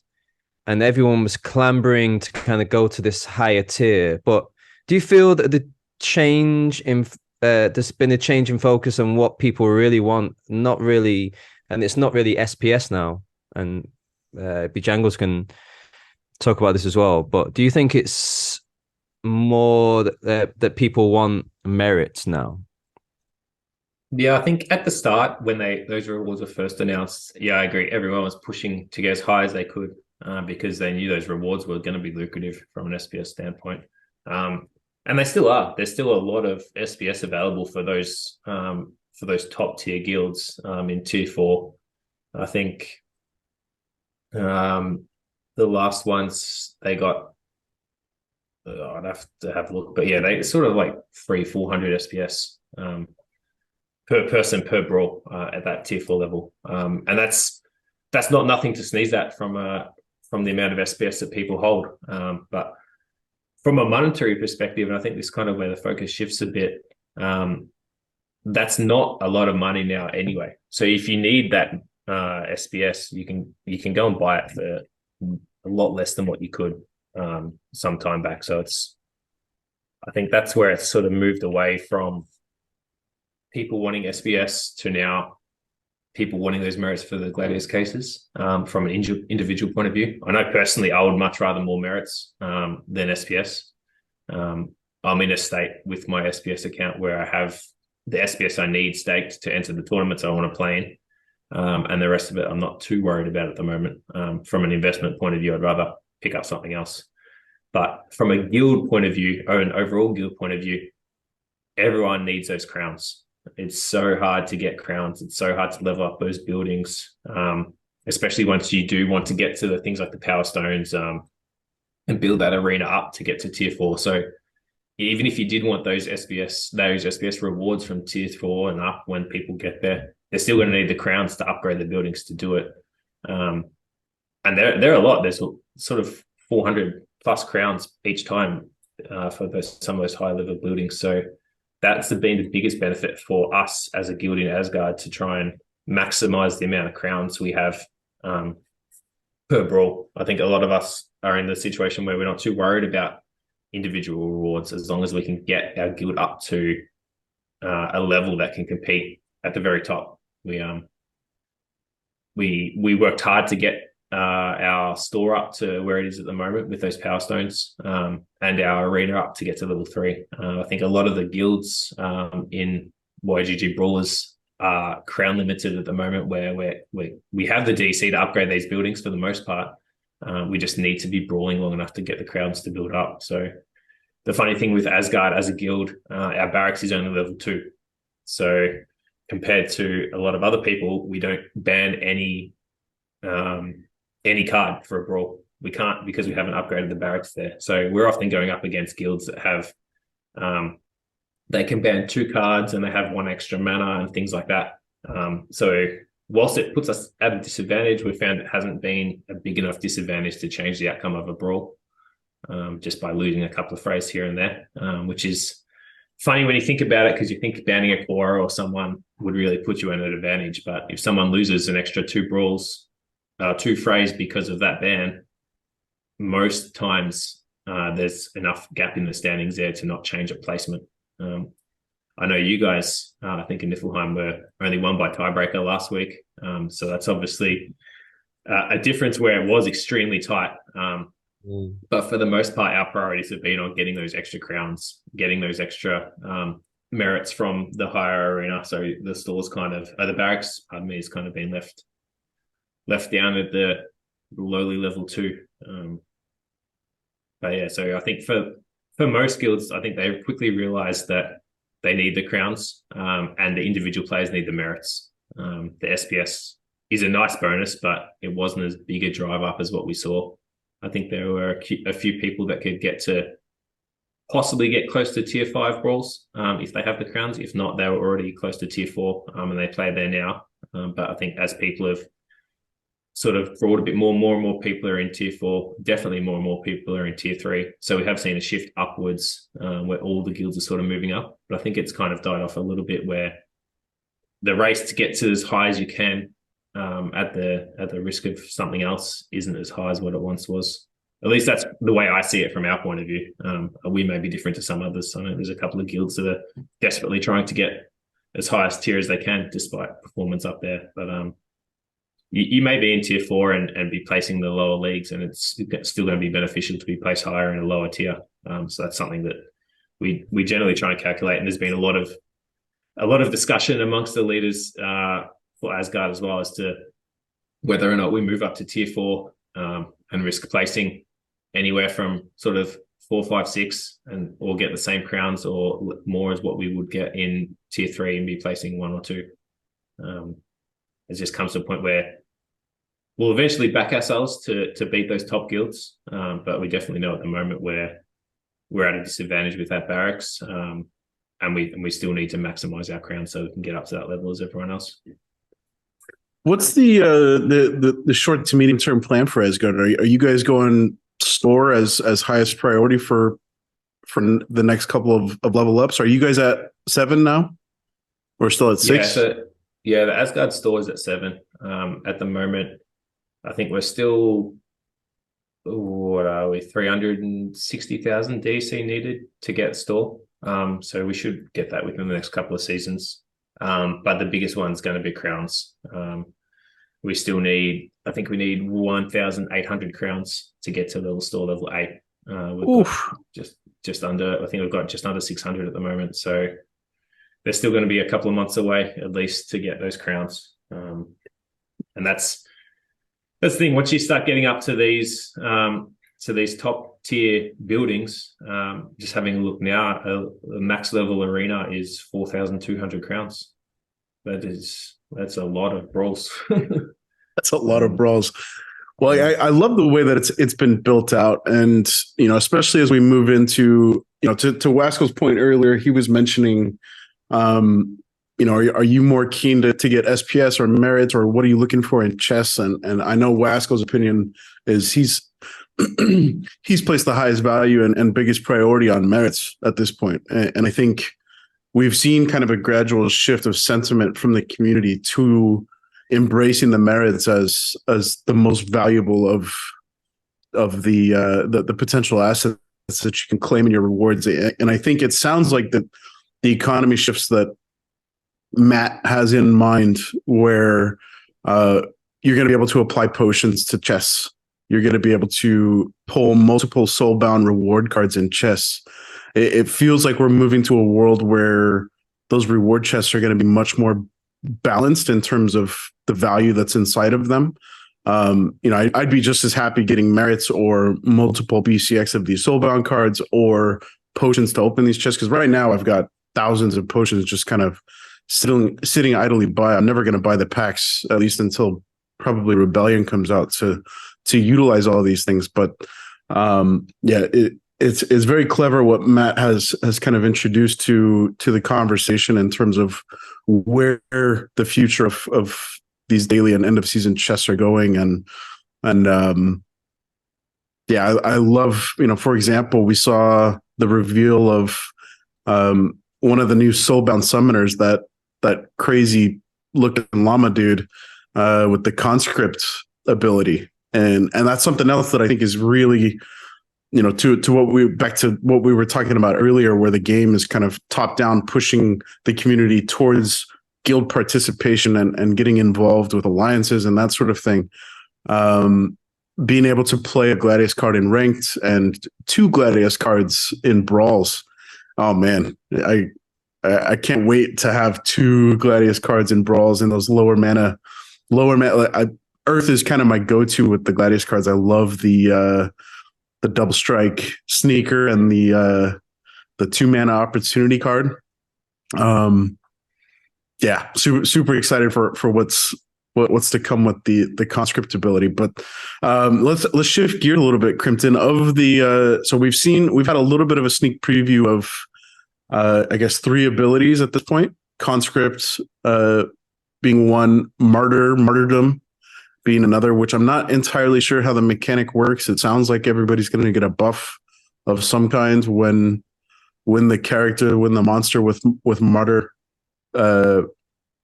and everyone was clambering to kind of go to this higher tier. But do you feel that the change in there's been a change in focus on what people really want? Not really, and it's not really SPS now. And Bjangles can talk about this as well. But do you think it's more that people want merits now? Yeah, I think at the start when those rewards were first announced, yeah, I agree. Everyone was pushing to get as high as they could because they knew those rewards were going to be lucrative from an SPS standpoint, and they still are. There's still a lot of SPS available for those top tier guilds in tier 4. I think the last ones they got. I'd have to have a look, but yeah, they sort of like 300-400 SPS. Per person per brawl at that tier 4 level, and that's not nothing to sneeze at from the amount of SPS that people hold. But from a monetary perspective, and I think this is kind of where the focus shifts a bit. That's not a lot of money now anyway. So if you need that SPS, you can go and buy it for a lot less than what you could some time back. So I think that's where it's sort of moved away from people wanting SPS to now people wanting those merits for the Gladius cases from an individual point of view. I know personally I would much rather more merits than SPS. I'm in a state with my SPS account where I have the SPS I need staked to enter the tournaments I want to play in. And the rest of it, I'm not too worried about at the moment. From an investment point of view, I'd rather pick up something else. But from a guild point of view, or an overall guild point of view, everyone needs those crowns. It's so hard to get crowns. It's so hard to level up those buildings, especially once you do want to get to the things like the power stones and build that arena up to get to tier 4. So even if you did want those SPS rewards from tier 4 and up when people get there, they're still going to need the crowns to upgrade the buildings to do it. And they're a lot. There's sort of 400 plus crowns each time for some of those high level buildings. So that's been the biggest benefit for us as a guild in Asgard to try and maximize the amount of crowns we have per brawl. I think a lot of us are in the situation where we're not too worried about individual rewards as long as we can get our guild up to a level that can compete at the very top. We worked hard to get our store up to where it is at the moment with those power stones and our arena up to get to level 3. I think a lot of the guilds in YGG Brawlers are crown limited at the moment where we have the DC to upgrade these buildings for the most part. We just need to be brawling long enough to get the crowns to build up. So the funny thing with Asgard as a guild, our barracks is only level 2. So compared to a lot of other people, we don't ban any card for a brawl. We can't because we haven't upgraded the barracks there. So we're often going up against guilds that have they can ban 2 cards and they have 1 extra mana and things like that. So whilst it puts us at a disadvantage, we found it hasn't been a big enough disadvantage to change the outcome of a brawl just by losing a couple of frays here and there, which is funny when you think about it because you think banning a core or someone would really put you at an advantage. But if someone loses an extra 2 brawls, 2 frays because of that ban, most times there's enough gap in the standings there to not change a placement. I know you guys, I think in Niflheim were only won by tiebreaker last week. So that's obviously a difference where it was extremely tight. But for the most part, our priorities have been on getting those extra crowns, getting those extra merits from the higher arena. So the stores the barracks, pardon me, has kind of been left down at the lowly level 2. But yeah, so I think for most guilds, I think they quickly realized that they need the crowns and the individual players need the merits. The SPS is a nice bonus, but it wasn't as big a drive up as what we saw I think there were a few people that could possibly get close to tier 5 brawls if they have the crowns. If not, they were already close to tier 4 and they play there now. But I think as people have sort of brought a bit more and more people are in tier 4, definitely more and more people are in tier 3. So we have seen a shift upwards where all the guilds are sort of moving up. But I think it's kind of died off a little bit, where the race to get to as high as you can at the risk of something else isn't as high as what it once was. At least that's the way I see it from our point of view. We may be different to some others. I know there's a couple of guilds that are desperately trying to get as high as tier as they can, despite performance up there. But you may be in tier 4 and be placing the lower leagues, and it's still going to be beneficial to be placed higher in a lower tier. So that's something that we generally try and calculate. And there's been a lot of discussion amongst the leaders for Asgard as well as to whether or not we move up to tier 4 and risk placing anywhere from sort of 4, 5, 6 or get the same crowns or more as what we would get in tier 3 and be placing 1 or 2. It just comes to a point where we'll eventually back ourselves to beat those top guilds. But we definitely know at the moment where we're at a disadvantage with that barracks. And we still need to maximize our crown so we can get up to that level as everyone else. What's the short to medium term plan for Asgard? Are you guys going store as highest priority for the next couple of level ups? Are you guys at 7 now, or still at 6? Yeah, the Asgard store is at 7 at the moment. I think we're still, what are we, 360,000 DC needed to get store. So we should get that within the next couple of seasons. But the biggest one's going to be crowns. We still need, I think we need 1,800 crowns to get to level 8. We've got just under, I think we've got just under 600 at the moment. So they're still going to be a couple of months away at least to get those crowns. And that's the thing. Once you start getting up to these top tier buildings, just having a look now, a max level arena is 4,200 crowns. That's a lot of brawls. That's a lot of brawls. Well, I love the way that it's been built out, and especially as we move into to Wasco's point earlier, he was mentioning, are you more keen to get SPS or merits, or what are you looking for in chess? And I know Wasco's opinion is he's placed the highest value and biggest priority on merits at this point. And I think we've seen kind of a gradual shift of sentiment from the community to embracing the merits as the most valuable of the potential assets that you can claim in your rewards. And I think it sounds like that the economy shifts that Matt has in mind, where you're going to be able to apply potions to chess. You're going to be able to pull multiple soulbound reward cards in chess. It feels like we're moving to a world where those reward chests are going to be much more balanced in terms of the value that's inside of them. I'd be just as happy getting merits or multiple BCX of these soulbound cards or potions to open these chests, because right now I've got thousands of potions just kind of sitting idly by. I'm never going to buy the packs, at least until probably Rebellion comes out to utilize all of these things. But it's very clever what Matt has kind of introduced to the conversation in terms of where the future of these daily and end of season chests are going. I love, for example, we saw the reveal of one of the new soulbound summoners, that crazy looking llama dude with the conscript ability. And that's something else that I think is really, back to what we were talking about earlier, where the game is kind of top down, pushing the community towards guild participation and getting involved with alliances and that sort of thing. Being able to play a Gladius card in ranked and 2 Gladius cards in brawls. Oh man, I can't wait to have 2 Gladius cards in brawls in those lower mana. Earth is kind of my go-to with the Gladius cards. I love the double strike sneaker and the 2 mana opportunity card. Super excited for what's what's to come with the conscript ability. But let's shift gear a little bit, Krympton. Of the so we've had a little bit of a sneak preview of I guess 3 abilities at this point. Conscript being one, martyrdom being another, which I'm not entirely sure how the mechanic works. It sounds like everybody's going to get a buff of some kind when the monster with martyr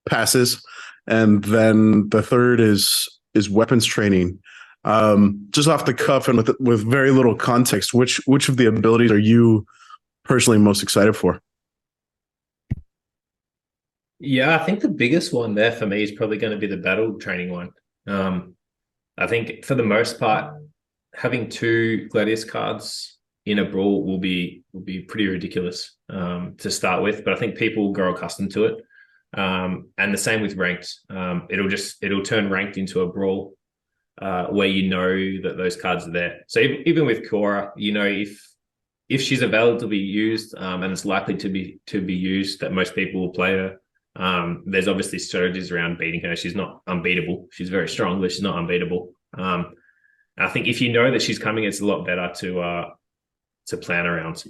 passes. And then the third is weapons training. Just off the cuff and with very little context, which of the abilities are you personally most excited for? Yeah, I think the biggest one there for me is probably going to be the battle training one. I think for the most part, having 2 Gladius cards in a brawl will be pretty ridiculous to start with, but I think people will grow accustomed to it. And the same with ranked. It'll turn ranked into a brawl where you know that those cards are there. So even with Cora, you know, if she's available to be used and it's likely to be used, that most people will play her. There's obviously strategies around beating her. She's not unbeatable. She's very strong, but she's not unbeatable. I think if you know that she's coming, it's a lot better to plan around.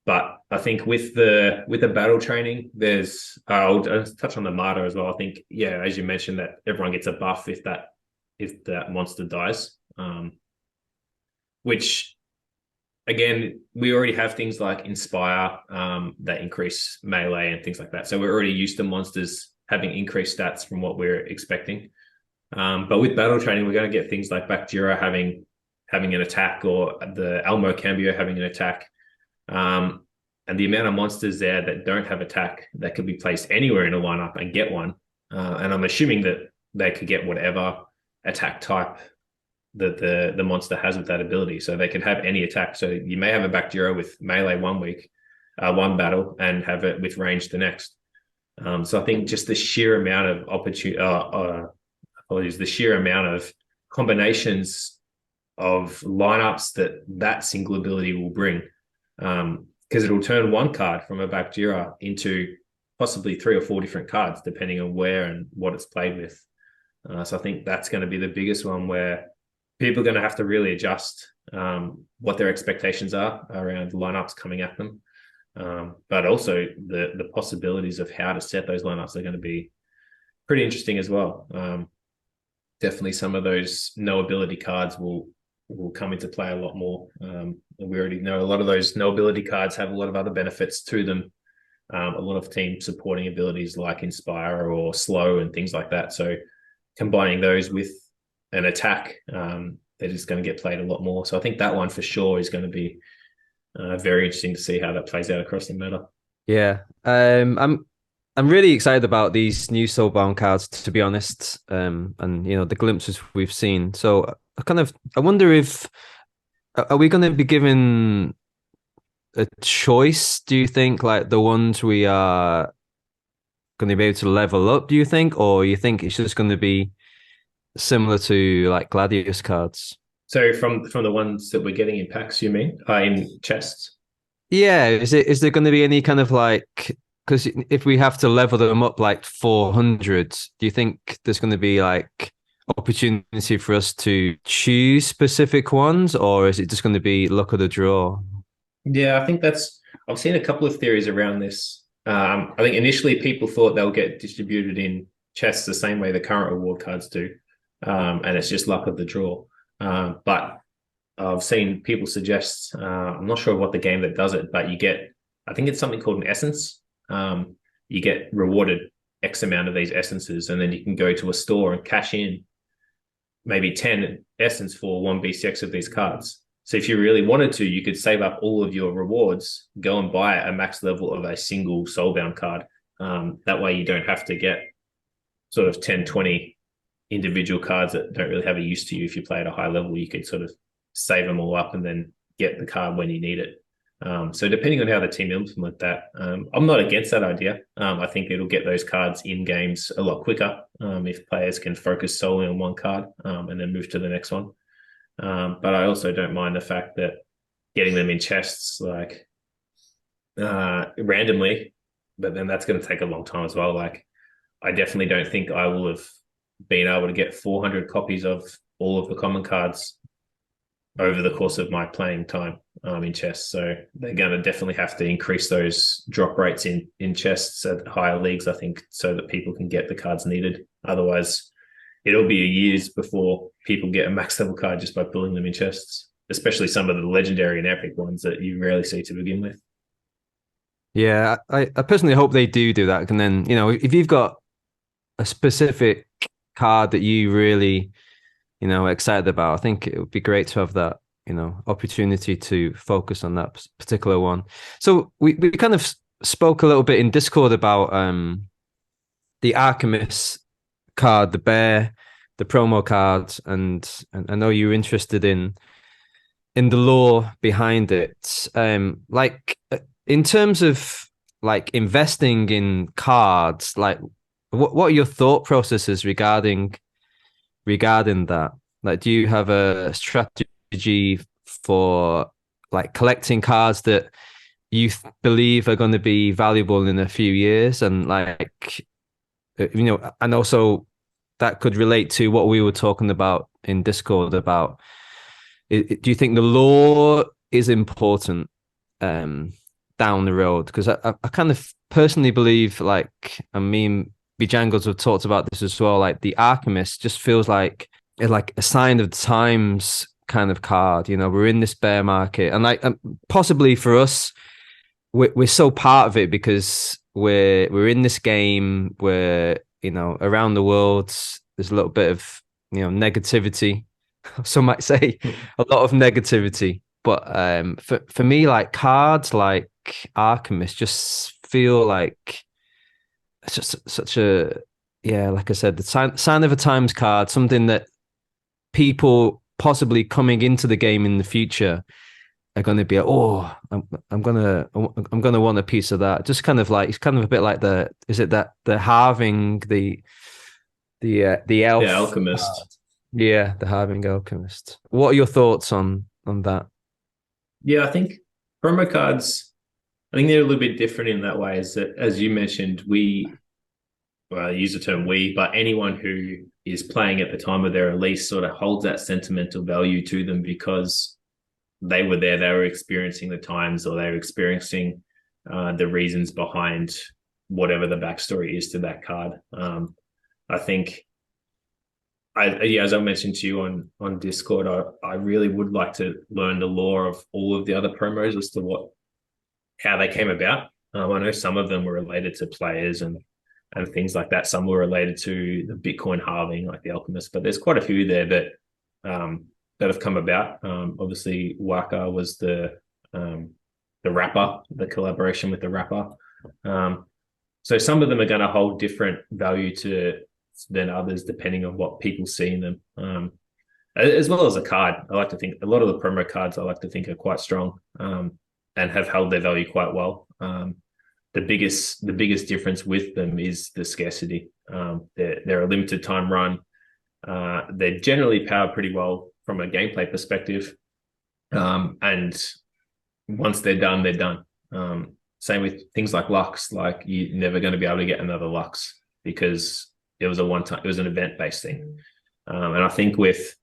But I think with the battle training, there's I'll touch on the martyr as well. I think, yeah, as you mentioned, that everyone gets a buff if that monster dies. Which again, we already have things like Inspire that increase melee and things like that. So we're already used to monsters having increased stats from what we're expecting. But with battle training, we're going to get things like Bakjira having an attack, or the Elmo Cambio having an attack. And the amount of monsters there that don't have attack that could be placed anywhere in a lineup and get one. And I'm assuming that they could get whatever attack type that the monster has with that ability. So they can have any attack. So you may have a Bakjira with melee one week, one battle, and have it with range the next. So I think just the sheer amount of the sheer amount of combinations of lineups that single ability will bring. Because it'll turn one card from a Bakjira into possibly 3 or 4 different cards, depending on where and what it's played with. So I think that's going to be the biggest one, where people are going to have to really adjust what their expectations are around lineups coming at them. But also the possibilities of how to set those lineups are going to be pretty interesting as well. Definitely some of those no ability cards will come into play a lot more. We already know a lot of those no ability cards have a lot of other benefits to them. A lot of team supporting abilities like Inspire or Slow and things like that. So combining those with an attack, that is going to get played a lot more. So I think that one for sure is going to be very interesting to see how that plays out across the meta. Yeah, I'm really excited about these new soulbound cards, to be honest. And you know, the glimpses we've seen. So I wonder if are we going to be given a choice? Do you think, like the ones we are going to be able to level up? Do you think, or you think it's just going to be similar to like Gladius cards? So from the ones that we're getting in packs, you mean in chests? Yeah, is there going to be any kind of like, because if we have to level them up like 400, do you think there's going to be like opportunity for us to choose specific ones, or is it just going to be luck of the draw? Yeah, I think I've seen a couple of theories around this. I think initially people thought they'll get distributed in chests the same way the current reward cards do. And it's just luck of the draw. But I've seen people suggest, I'm not sure what the game that does it, but you get, I think it's something called an essence. You get rewarded X amount of these essences, and then you can go to a store and cash in maybe 10 essence for 1 BCX of these cards. So if you really wanted to, you could save up all of your rewards, go and buy a max level of a single soulbound card. That way you don't have to get sort of 10, 20 individual cards that don't really have a use to you. If you play at a high level, you could sort of save them all up and then get the card when you need it. So depending on how the team implement that, I'm not against that idea. I think it'll get those cards in games a lot quicker if players can focus solely on one card and then move to the next one. But I also don't mind the fact that getting them in chests like randomly, but then that's going to take a long time as well. Like I definitely don't think I will have been able to get 400 copies of all of the common cards over the course of my playing time in chess. So they're going to definitely have to increase those drop rates in chests at higher leagues, I think, so that people can get the cards needed. Otherwise, it'll be years before people get a max level card just by pulling them in chests, especially some of the legendary and epic ones that you rarely see to begin with. Yeah, I personally hope they do that. And then, if you've got a specific card that you really, excited about, I think it would be great to have that, opportunity to focus on that particular one. So we kind of spoke a little bit in Discord about the Alchemist card, the bear, the promo card, and I know you're interested in the lore behind it. Like in terms of like investing in cards, like what are your thought processes regarding that? Like, do you have a strategy for like collecting cards that you believe are going to be valuable in a few years, and like, and also that could relate to what we were talking about in Discord about, do you think the lore is important down the road? Because I kind of personally believe, like, I mean, Bijangles have talked about this as well, like the Alchemist just feels like a sign of the times kind of card. We're in this bear market, and like possibly for us, we're so part of it because we're in this game where, around the world there's a little bit of, negativity. Some might say a lot of negativity, but for me, like cards like Alchemist just feel like it's just such a, yeah, like I said, the sign of a times card, something that people possibly coming into the game in the future are going to be like, oh, I'm gonna want a piece of that. Just kind of like, it's kind of a bit like the halving, the elf, Yeah, Alchemist. Yeah, the halving alchemist. What are your thoughts on that? Yeah, I think promo cards, I think they're a little bit different in that way. Is that, as you mentioned, I use the term we, but anyone who is playing at the time of their release sort of holds that sentimental value to them because they were there, they were experiencing the times, or they were experiencing the reasons behind whatever the backstory is to that card. I think, as I mentioned to you on Discord, I really would like to learn the lore of all of the other promos as to how they came about. I know some of them were related to players and things like that. Some were related to the Bitcoin halving, like the Alchemist, but there's quite a few there that have come about. Obviously, Waka was the rapper, the collaboration with the rapper. So some of them are going to hold different value than others, depending on what people see in them. As well as a card, I like to think a lot of the promo cards I like to think are quite strong and have held their value quite well. The biggest difference with them is the scarcity. They're a limited time run. They're generally powered pretty well from a gameplay perspective, and once they're done, they're done. Same with things like Lux. Like, you're never going to be able to get another Lux because it was an event-based thing. And I think with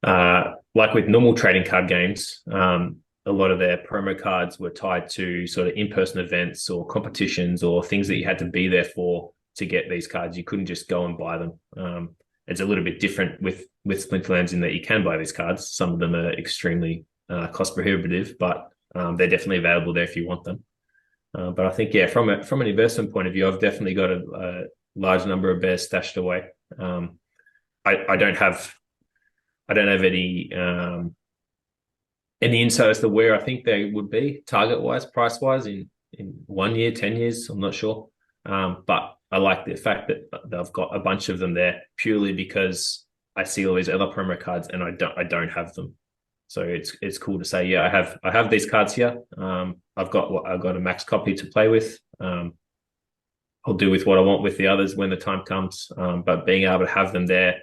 normal trading card games, a lot of their promo cards were tied to sort of in-person events or competitions or things that you had to be there for to get these cards. You couldn't just go and buy them. It's a little bit different with Splinterlands in that you can buy these cards. Some of them are extremely cost prohibitive, but they're definitely available there if you want them. But I think, yeah, from an investment point of view, I've definitely got a large number of bears stashed away. I don't have any insight as to where I think they would be target-wise, price-wise in 1 year, 10 years. I'm not sure. But I like the fact that they've got a bunch of them there purely because I see all these other promo cards and I don't have them. So it's cool to say, yeah, I have these cards here. I've got a max copy to play with. I'll do with what I want with the others when the time comes. But being able to have them there,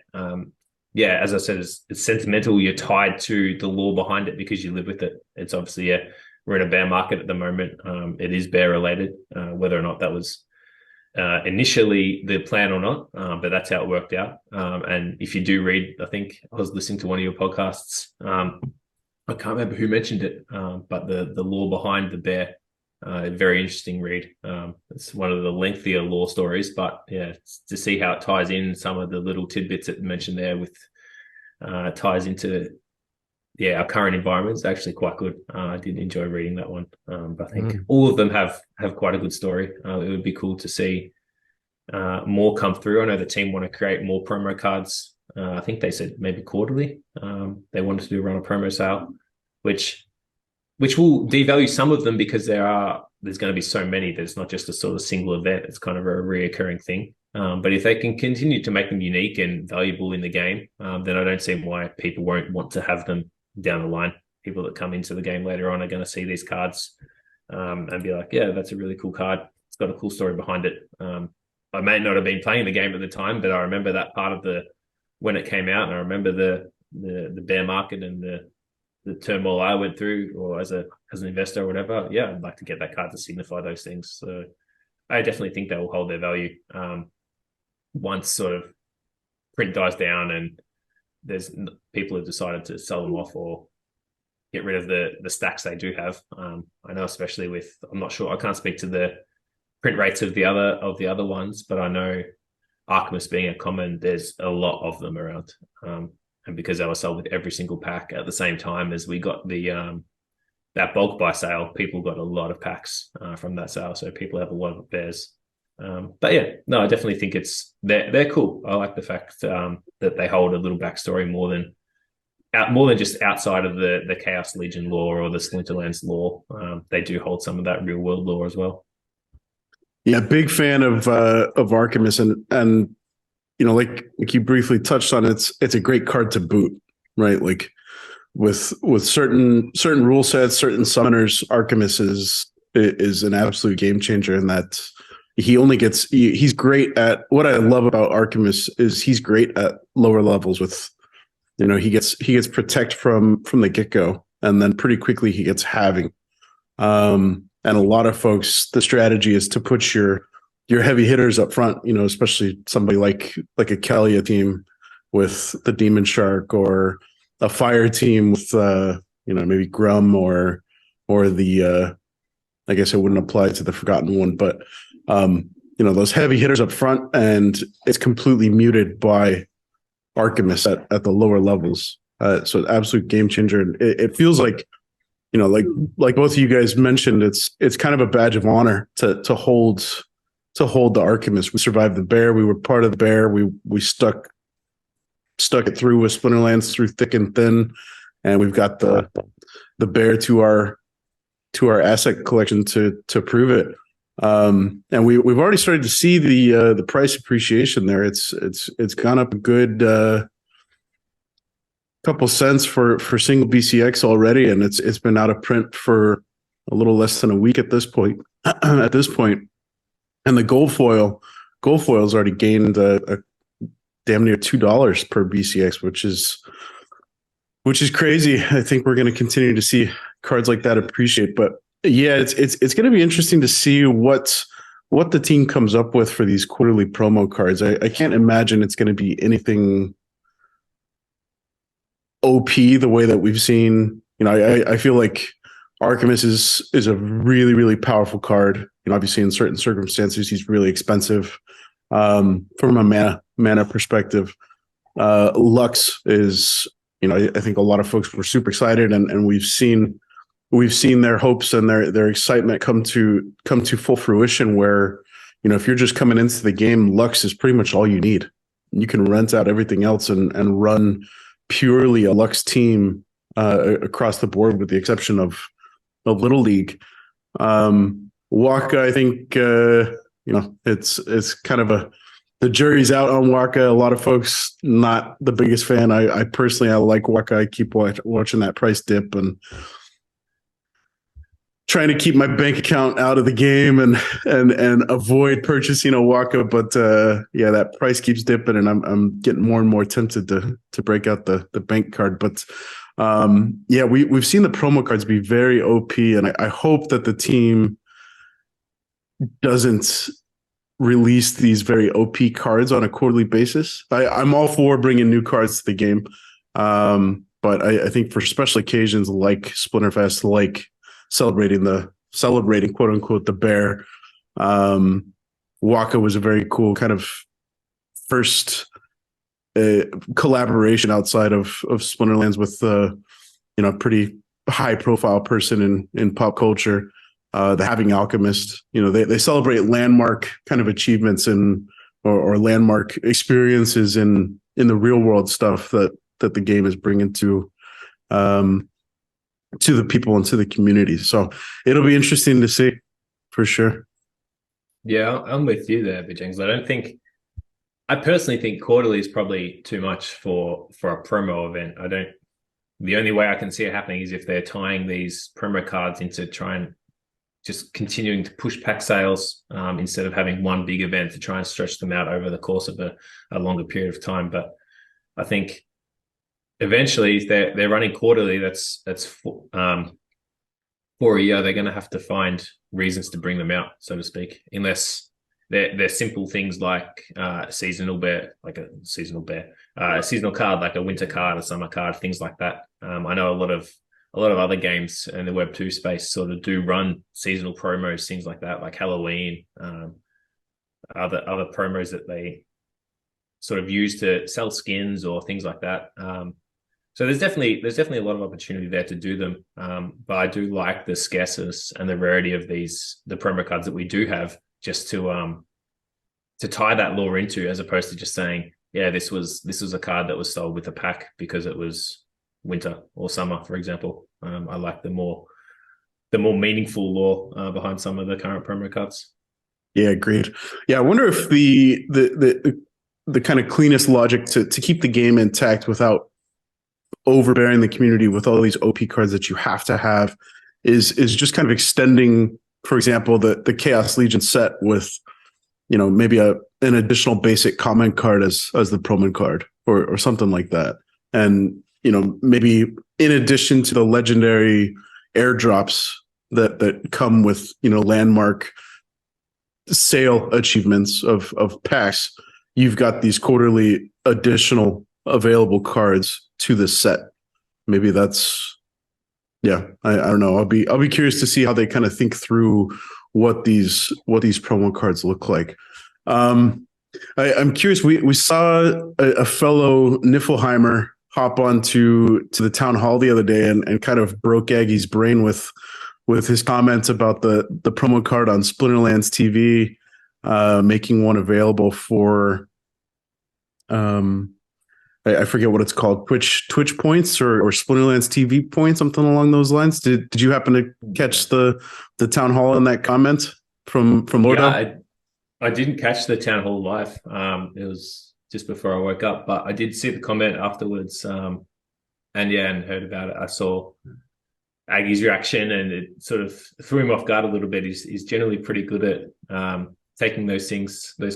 yeah, as I said, it's sentimental. You're tied to the lore behind it because you live with it. It's obviously, yeah, we're in a bear market at the moment. It is bear related, whether or not that was initially the plan or not, but that's how it worked out. And if you do read, I think I was listening to one of your podcasts. I can't remember who mentioned it, but the lore behind the bear, very interesting read. It's one of the lengthier lore stories, but yeah, to see how it ties in some of the little tidbits that mentioned there with ties into our current environment is actually quite good. I did enjoy reading that one. But I think all of them have quite a good story. It would be cool to see more come through. I know the team want to create more promo cards. I think they said maybe quarterly. They wanted to run a promo sale, which will devalue some of them because there's going to be so many. There's not just a sort of single event. It's kind of a reoccurring thing. But if they can continue to make them unique and valuable in the game, then I don't see why people won't want to have them down the line. People that come into the game later on are going to see these cards and be like, yeah, that's a really cool card. It's got a cool story behind it. I may not have been playing the game at the time, but I remember that part of when it came out, and I remember the bear market and the turmoil I went through, or as an investor or whatever. Yeah, I'd like to get that card to signify those things. So I definitely think they will hold their value once sort of print dies down and there's people have decided to sell them off or get rid of the stacks they do have. I know, especially with, I'm not sure, I can't speak to the print rates of the other ones, but I know Artemis being a common, there's a lot of them around. And because they were sold with every single pack at the same time as we got the that bulk buy sale, people got a lot of packs from that sale. So people have a lot of bears. But yeah, no, I definitely think they're cool. I like the fact that they hold a little backstory more than just outside of the Chaos Legion lore or the Splinterlands lore. They do hold some of that real world lore as well. Yeah, big fan of Artemis, and you know, like you briefly touched on, it's a great card to boot, right? Like with certain rule sets, certain summoners, Artemis is an absolute game changer in that he's great at, what I love about Artemis is he's great at lower levels with, you know, he gets protect from the get-go, and then pretty quickly he gets having. And a lot of folks, the strategy is to put your heavy hitters up front, you know, especially somebody like a Kalia team with the Demon Shark, or a fire team with you know, maybe Grum or the I guess it wouldn't apply to the Forgotten One, but you know, those heavy hitters up front, and it's completely muted by Artemis at the lower levels. So absolute game changer. And it feels like, you know, like both of you guys mentioned, it's kind of a badge of honor to hold the Artemis. We survived the bear. We were part of the bear. We stuck it through with Splinterlands through thick and thin, and we've got the bear to our asset collection to prove it. And we've already started to see the price appreciation there. It's gone up a good couple cents for single BCX already, and it's been out of print for a little less than a week at this point. And the gold foil's already gained a damn near $2 per BCX, which is crazy. I think we're going to continue to see cards like that appreciate. But yeah, it's going to be interesting to see what the team comes up with for these quarterly promo cards. I can't imagine it's going to be anything OP the way that we've seen. You know, I feel like Artemis is a really, really powerful card. You know, obviously in certain circumstances he's really expensive. From a mana perspective, Lux is, you know, I think a lot of folks were super excited, and we've seen their hopes and their excitement come to full fruition, where, you know, if you're just coming into the game, Lux is pretty much all you need. You can rent out everything else and run purely a Lux team across the board, with the exception of Little League. Waka, I think, you know, it's kind of the jury's out on Waka. A lot of folks not the biggest fan. I personally, I like Waka. I keep watching that price dip and trying to keep my bank account out of the game and avoid purchasing a Waka. But yeah, that price keeps dipping, and I'm getting more and more tempted to break out the bank card. But yeah, we've seen the promo cards be very OP, and I hope that the team doesn't release these very OP cards on a quarterly basis. I'm all for bringing new cards to the game. But I think for special occasions like Splinterfest, like celebrating quote unquote the bear, Waka was a very cool kind of first collaboration outside of Splinterlands with pretty high profile person in pop culture. The Having Alchemist, they celebrate landmark kind of achievements or landmark experiences in the real world stuff that the game is bringing to the people and to the community. So it'll be interesting to see for sure. Yeah, I'm with you there, Bijings. I personally think quarterly is probably too much for a promo event. The only way I can see it happening is if they're tying these promo cards into try and just continuing to push pack sales instead of having one big event to try and stretch them out over the course of a longer period of time. But I think eventually, if they're running quarterly, that's for a year, they're going to have to find reasons to bring them out, so to speak, unless they're simple things like a seasonal card, like a winter card, a summer card, things like that. I know a lot of other games in the Web 2 space sort of do run seasonal promos, things like that, like Halloween, other promos that they sort of use to sell skins or things like that. So there's definitely a lot of opportunity there to do them. But I do like the scarceness and the rarity of the promo cards that we do have, just to tie that lore into, as opposed to just saying, yeah, this was a card that was sold with a pack because it was winter or summer, for example. I like the more meaningful lore behind some of the current promo cards. Yeah, agreed. Yeah, I wonder if the kind of cleanest logic to keep the game intact without overbearing the community with all these OP cards that you have to have is just kind of extending, for example, the Chaos Legion set with, maybe an additional basic comment card as the promo card or something like that. And, maybe in addition to the legendary airdrops that come with, landmark sale achievements of packs, you've got these quarterly additional available cards to the set. Maybe that's, I don't know. I'll be curious to see how they kind of think through what these promo cards look like. I'm curious. We saw a fellow Niflheimer hop onto the town hall the other day and kind of broke Aggie's brain with his comments about the promo card on Splinterlands TV, making one available for I forget what it's called, Twitch points or Splinterlands TV points, something along those lines. Did you happen to catch the town hall in that comment from Lordo? Yeah, I didn't catch the town hall live. It was just before I woke up, but I did see the comment afterwards. And heard about it. I saw Aggie's reaction, and it sort of threw him off guard a little bit. He's generally pretty good at taking those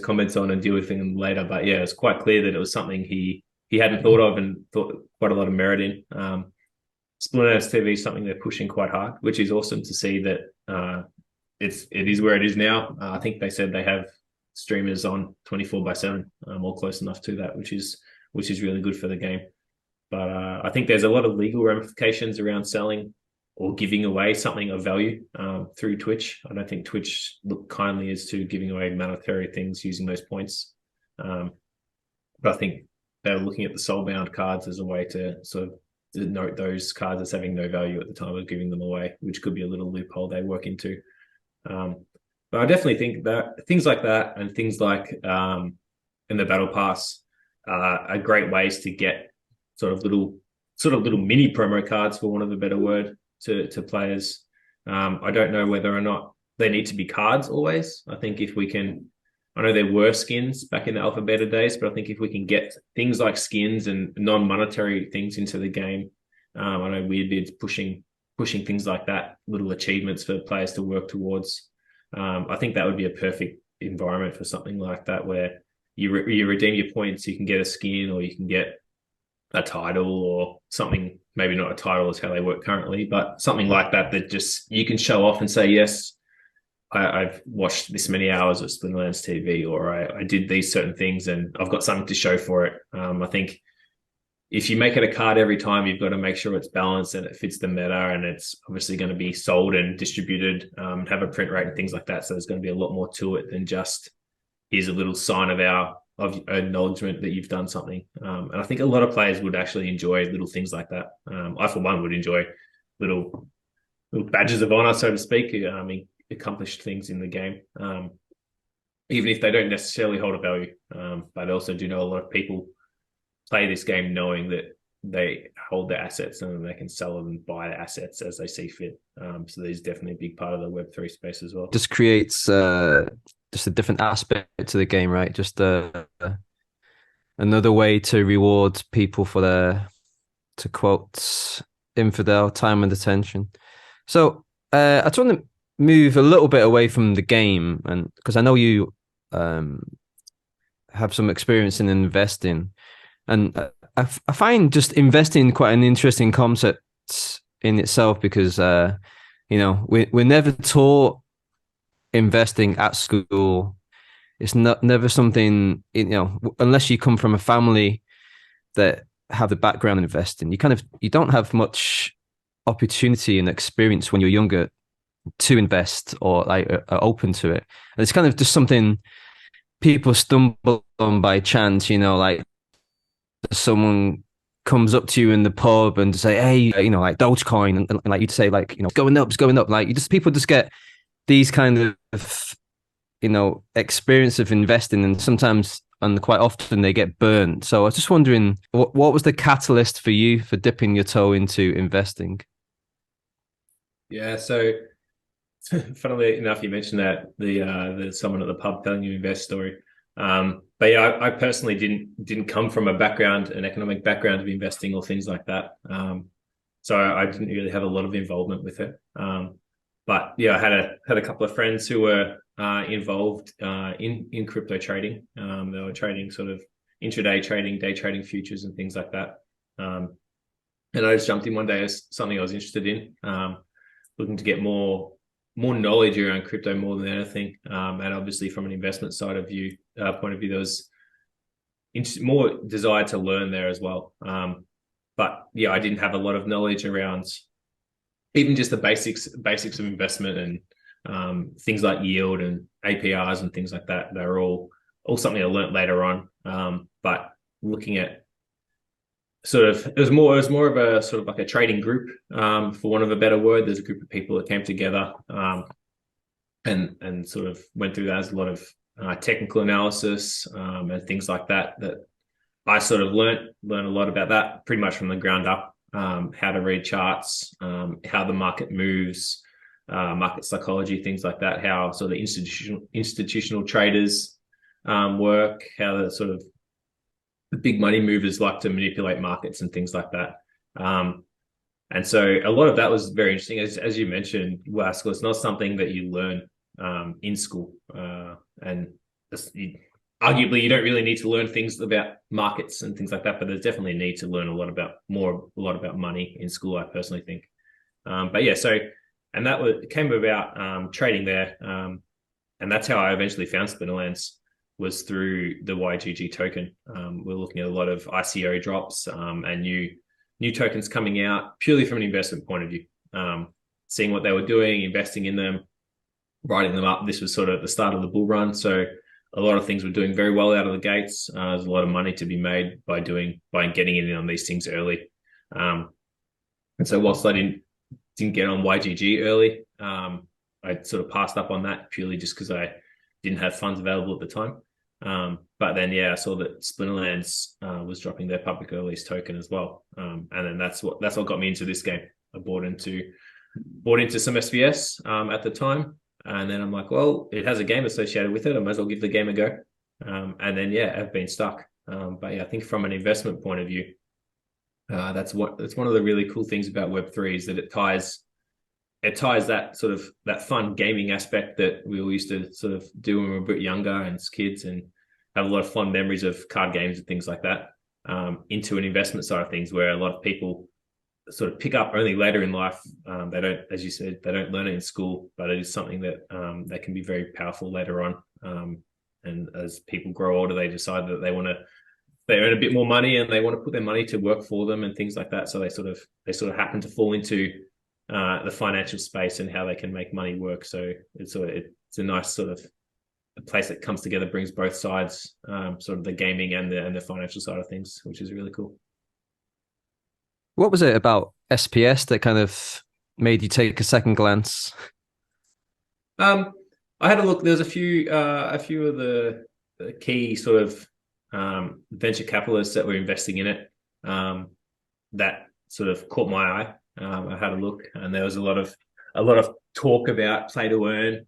comments on and deal with them later. But yeah, it's quite clear that it was something he hadn't thought of and thought quite a lot of merit in. Splinterlands TV is something they're pushing quite hard, which is awesome to see that it is where it is now. I think they said they have streamers on 24/7, or close enough to that, which is really good for the game. But I think there's a lot of legal ramifications around selling or giving away something of value through Twitch. I don't think Twitch look kindly as to giving away monetary things using those points. But I think they're looking at the soulbound cards as a way to sort of denote those cards as having no value at the time of giving them away, which could be a little loophole they work into. But I definitely think that things like that and things like in the Battle Pass are great ways to get sort of little mini promo cards, for want of a better word, to players. I don't know whether or not they need to be cards always. I think if we can, I know there were skins back in the alpha beta days, but I think if we can get things like skins and non-monetary things into the game, I know Weirdbeard's pushing things like that, little achievements for players to work towards. I think that would be a perfect environment for something like that, where you redeem your points, you can get a skin, or you can get a title or something. Maybe not a title is how they work currently, but something like that just you can show off and say, yes, I've watched this many hours of Splinterlands TV, or I did these certain things, and I've got something to show for it. I think if you make it a card every time, you've got to make sure it's balanced and it fits the meta, and it's obviously going to be sold and distributed, have a print rate and things like that. So there's going to be a lot more to it than just here's a little sign of acknowledgement that you've done something. And I think a lot of players would actually enjoy little things like that. I, for one, would enjoy little badges of honor, so to speak, accomplished things in the game, even if they don't necessarily hold a value. But I also do know a lot of people play this game knowing that they hold their assets and they can sell them and buy the assets as they see fit. So there's definitely a big part of the Web3 space as well. Just creates just a different aspect to the game, right? Just another way to reward people for their, to quote Infidel, time and attention. So I just want to move a little bit away from the game, and because I know you have some experience in investing, and I find just investing quite an interesting concept in itself, because we're never taught investing at school. It's never something, unless you come from a family that have the background in investing, you don't have much opportunity and experience when you're younger to invest, or are open to it. And it's kind of just something people stumble on by chance, like someone comes up to you in the pub and say, hey, like Dogecoin, and like you'd say, like, it's going up, it's going up. Like people just get these kind of, experience of investing, and sometimes and quite often they get burned. So I was just wondering, what was the catalyst for you for dipping your toe into investing? Yeah, so funnily enough, you mentioned that the someone at the pub telling you invest story. But yeah, I personally didn't come from an economic background of investing or things like that. So I didn't really have a lot of involvement with it. But yeah, I had a couple of friends who were involved in crypto trading. They were trading sort of intraday trading, day trading futures and things like that. And I just jumped in one day as something I was interested in, looking to get more knowledge around crypto more than anything. And obviously from an investment point of view, there was more desire to learn there as well. But yeah, I didn't have a lot of knowledge around even just the basics of investment, and things like yield and APRs and things like that. They're all something I learned later on. But looking at it was more of a sort of like a trading group, for want of a better word. There's a group of people that came together, and sort of went through that. As a lot of technical analysis, and things like that I sort of learned a lot about that pretty much from the ground up. How to read charts, how the market moves, market psychology, things like that, how sort of institutional traders work, how the big money movers like to manipulate markets and things like that. And so a lot of that was very interesting. As you mentioned, Wasco, it's not something that you learn in school. And arguably, you don't really need to learn things about markets and things like that, but there's definitely a need to learn a lot about money in school, I personally think. But yeah, and that came about trading there. And that's how I eventually found Splinterlands, was through the YGG token. We're looking at a lot of ICO drops, and new tokens coming out purely from an investment point of view, seeing what they were doing, investing in them, writing them up. This was sort of the start of the bull run. So a lot of things were doing very well out of the gates. There's a lot of money to be made by getting in on these things early. And so whilst I didn't get on YGG early, I sort of passed up on that purely just because I didn't have funds available at the time. But then, yeah, I saw that Splinterlands was dropping their public release token as well. And then that's what got me into this game. I bought into some SVS at the time. And then I'm like, well, it has a game associated with it. I might as well give the game a go. And then, yeah, I've been stuck. But yeah, I think from an investment point of view, that's one of the really cool things about Web3 is that it ties that sort of that fun gaming aspect that we all used to sort of do when we were a bit younger and as kids, and have a lot of fond memories of card games and things like that, into an investment side of things, where a lot of people sort of pick up only later in life. They don't, as you said, they don't learn it in school, but it is something that that can be very powerful later on. And as people grow older, they decide that they earn a bit more money and they want to put their money to work for them and things like that. So they sort of happen to fall into the financial space and how they can make money work. So it's a nice sort of a place that comes together, brings both sides, sort of the gaming and the financial side of things, which is really cool. What was it about SPS that kind of made you take a second glance? I had a look. There was a few of the key sort of venture capitalists that were investing in it that sort of caught my eye. I had a look, and there was a lot of talk about play to earn.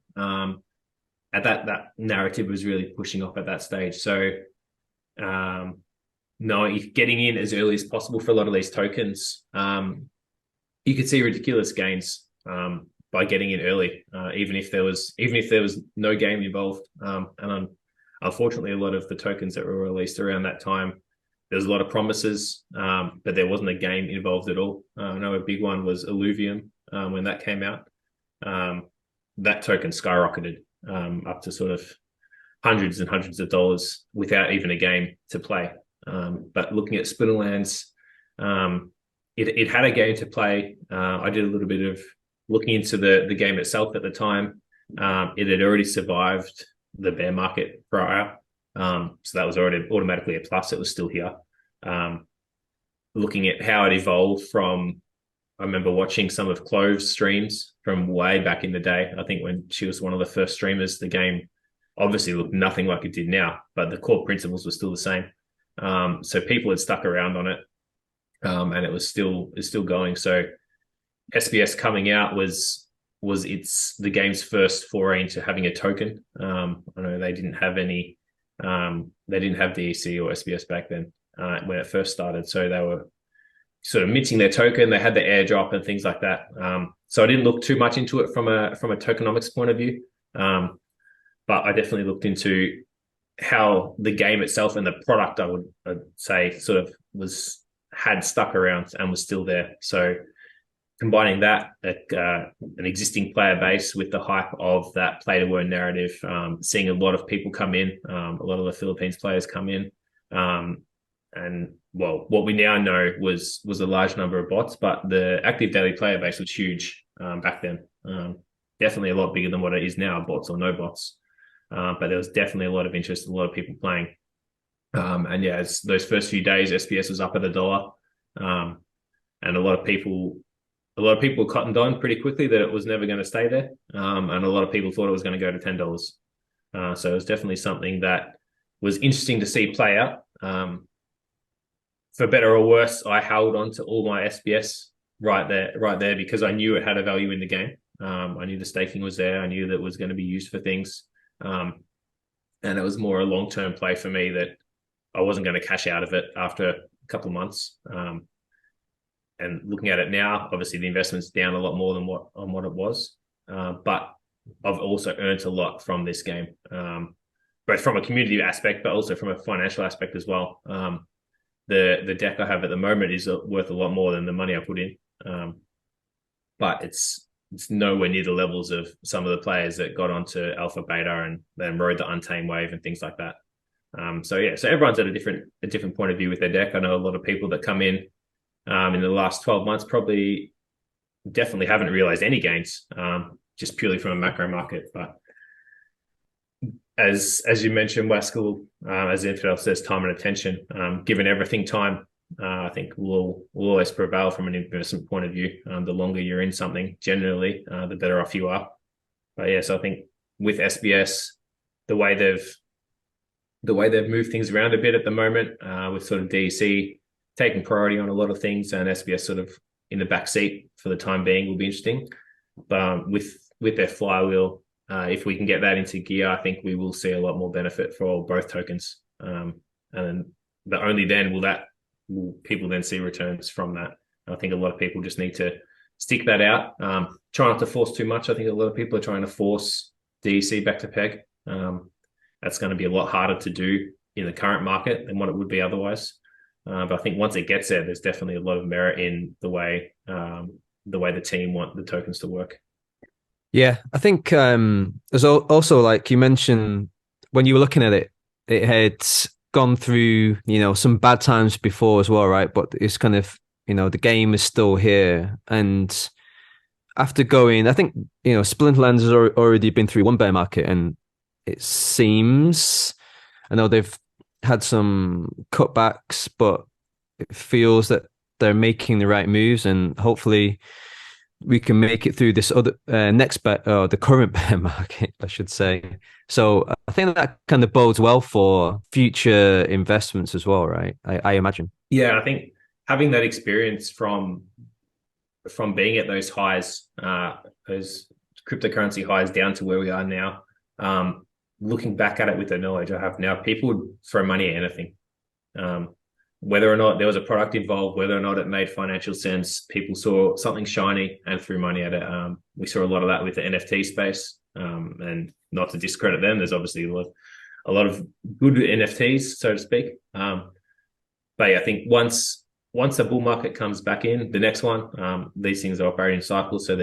At that narrative was really pushing off at that stage. So, if getting in as early as possible for a lot of these tokens, you could see ridiculous gains by getting in early, even if there was no game involved. And unfortunately, a lot of the tokens that were released around that time, there was a lot of promises, but there wasn't a game involved at all. I know a big one was Illuvium when that came out. That token skyrocketed up to sort of hundreds and hundreds of dollars without even a game to play. But looking at Splinterlands, it had a game to play. I did a little bit of looking into the game itself at the time. It had already survived the bear market prior. So that was already automatically a plus. It was still here. Looking at how it evolved from, I remember watching some of Clove's streams from way back in the day. I think when she was one of the first streamers, the game obviously looked nothing like it did now, but the core principles were still the same. So people had stuck around on it, and it's still going. So SPS coming out was the game's first foray into having a token. I know they didn't have any, they didn't have DEC or SPS back then when it first started. So they were sort of minting their token. They had the airdrop and things like that. So I didn't look too much into it from a tokenomics point of view, but I definitely looked into how the game itself and the product, I'd say, sort of had stuck around and was still there. So combining that, an existing player base with the hype of that play to earn narrative, seeing a lot of people come in, a lot of the Philippines players come in, and well, what we now know was a large number of bots, but the active daily player base was huge back then. Definitely a lot bigger than what it is now, bots or no bots. But there was definitely a lot of interest, a lot of people playing. And yeah, those first few days, SPS was up at $1, and a lot of people cottoned on pretty quickly that it was never going to stay there, and a lot of people thought it was going to go to $10. So it was definitely something that was interesting to see play out. For better or worse, I held on to all my SPS right there because I knew it had a value in the game. I knew the staking was there. I knew that it was going to be used for things. And it was more a long-term play for me that I wasn't going to cash out of it after a couple of months. And looking at it now, obviously the investment's down a lot more than what it was. But I've also earned a lot from this game, both from a community aspect, but also from a financial aspect as well. The deck I have at the moment is worth a lot more than the money I put in. But it's nowhere near the levels of some of the players that got onto alpha beta and then rode the Untamed wave and things like that. So everyone's at a different point of view with their deck. I know a lot of people that come in the last 12 months probably definitely haven't realized any gains, just purely from a macro market. But as you mentioned, Wascal, as Infidel says, time and attention. Given everything time, I think will always prevail from an investment point of view. The longer you're in something, generally, the better off you are. But yeah, so I think with SBS, the way they've moved things around a bit at the moment, with sort of DEC taking priority on a lot of things and SBS sort of in the back seat for the time being will be interesting. But with their flywheel, if we can get that into gear, I think we will see a lot more benefit for both tokens. But only then will people then see returns from that. I think a lot of people just need to stick that out. Try not to force too much. I think a lot of people are trying to force DEC back to peg. That's going to be a lot harder to do in the current market than what it would be otherwise. But I think once it gets there, there's definitely a lot of merit in the way the team want the tokens to work. Yeah, I think there's also, like you mentioned, when you were looking at it, it had gone through, some bad times before as well, right? But it's kind of, the game is still here. And after going, I think, Splinterlands has already been through one bear market, and it seems, I know they've had some cutbacks, but it feels that they're making the right moves, and hopefully we can make it through this other next bear, the current bear market, I should say. So I think that kind of bodes well for future investments as well, right? I imagine. Yeah, I think having that experience from being at those highs, those cryptocurrency highs, down to where we are now, looking back at it with the knowledge I have now, people would throw money at anything. Whether or not there was a product involved, whether or not it made financial sense, people saw something shiny and threw money at it. We saw a lot of that with the NFT space, and not to discredit them, there's obviously a lot of good NFTs, so to speak. But yeah, I think once the bull market comes back in, the next one, these things are operating cycles, so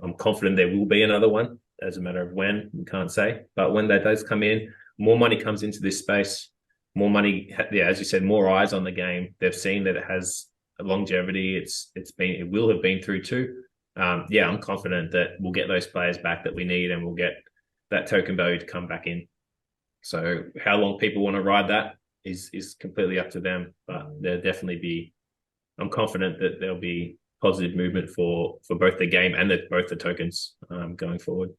I'm confident there will be another one. As a matter of when, we can't say. But when that does come in, more money comes into this space. More money, yeah, as you said, more eyes on the game. They've seen that it has a longevity. It will have been through too. Yeah, I'm confident that we'll get those players back that we need, and we'll get that token value to come back in. So how long people want to ride that is completely up to them. But I'm confident that there'll be positive movement for both the game and both the tokens going forward.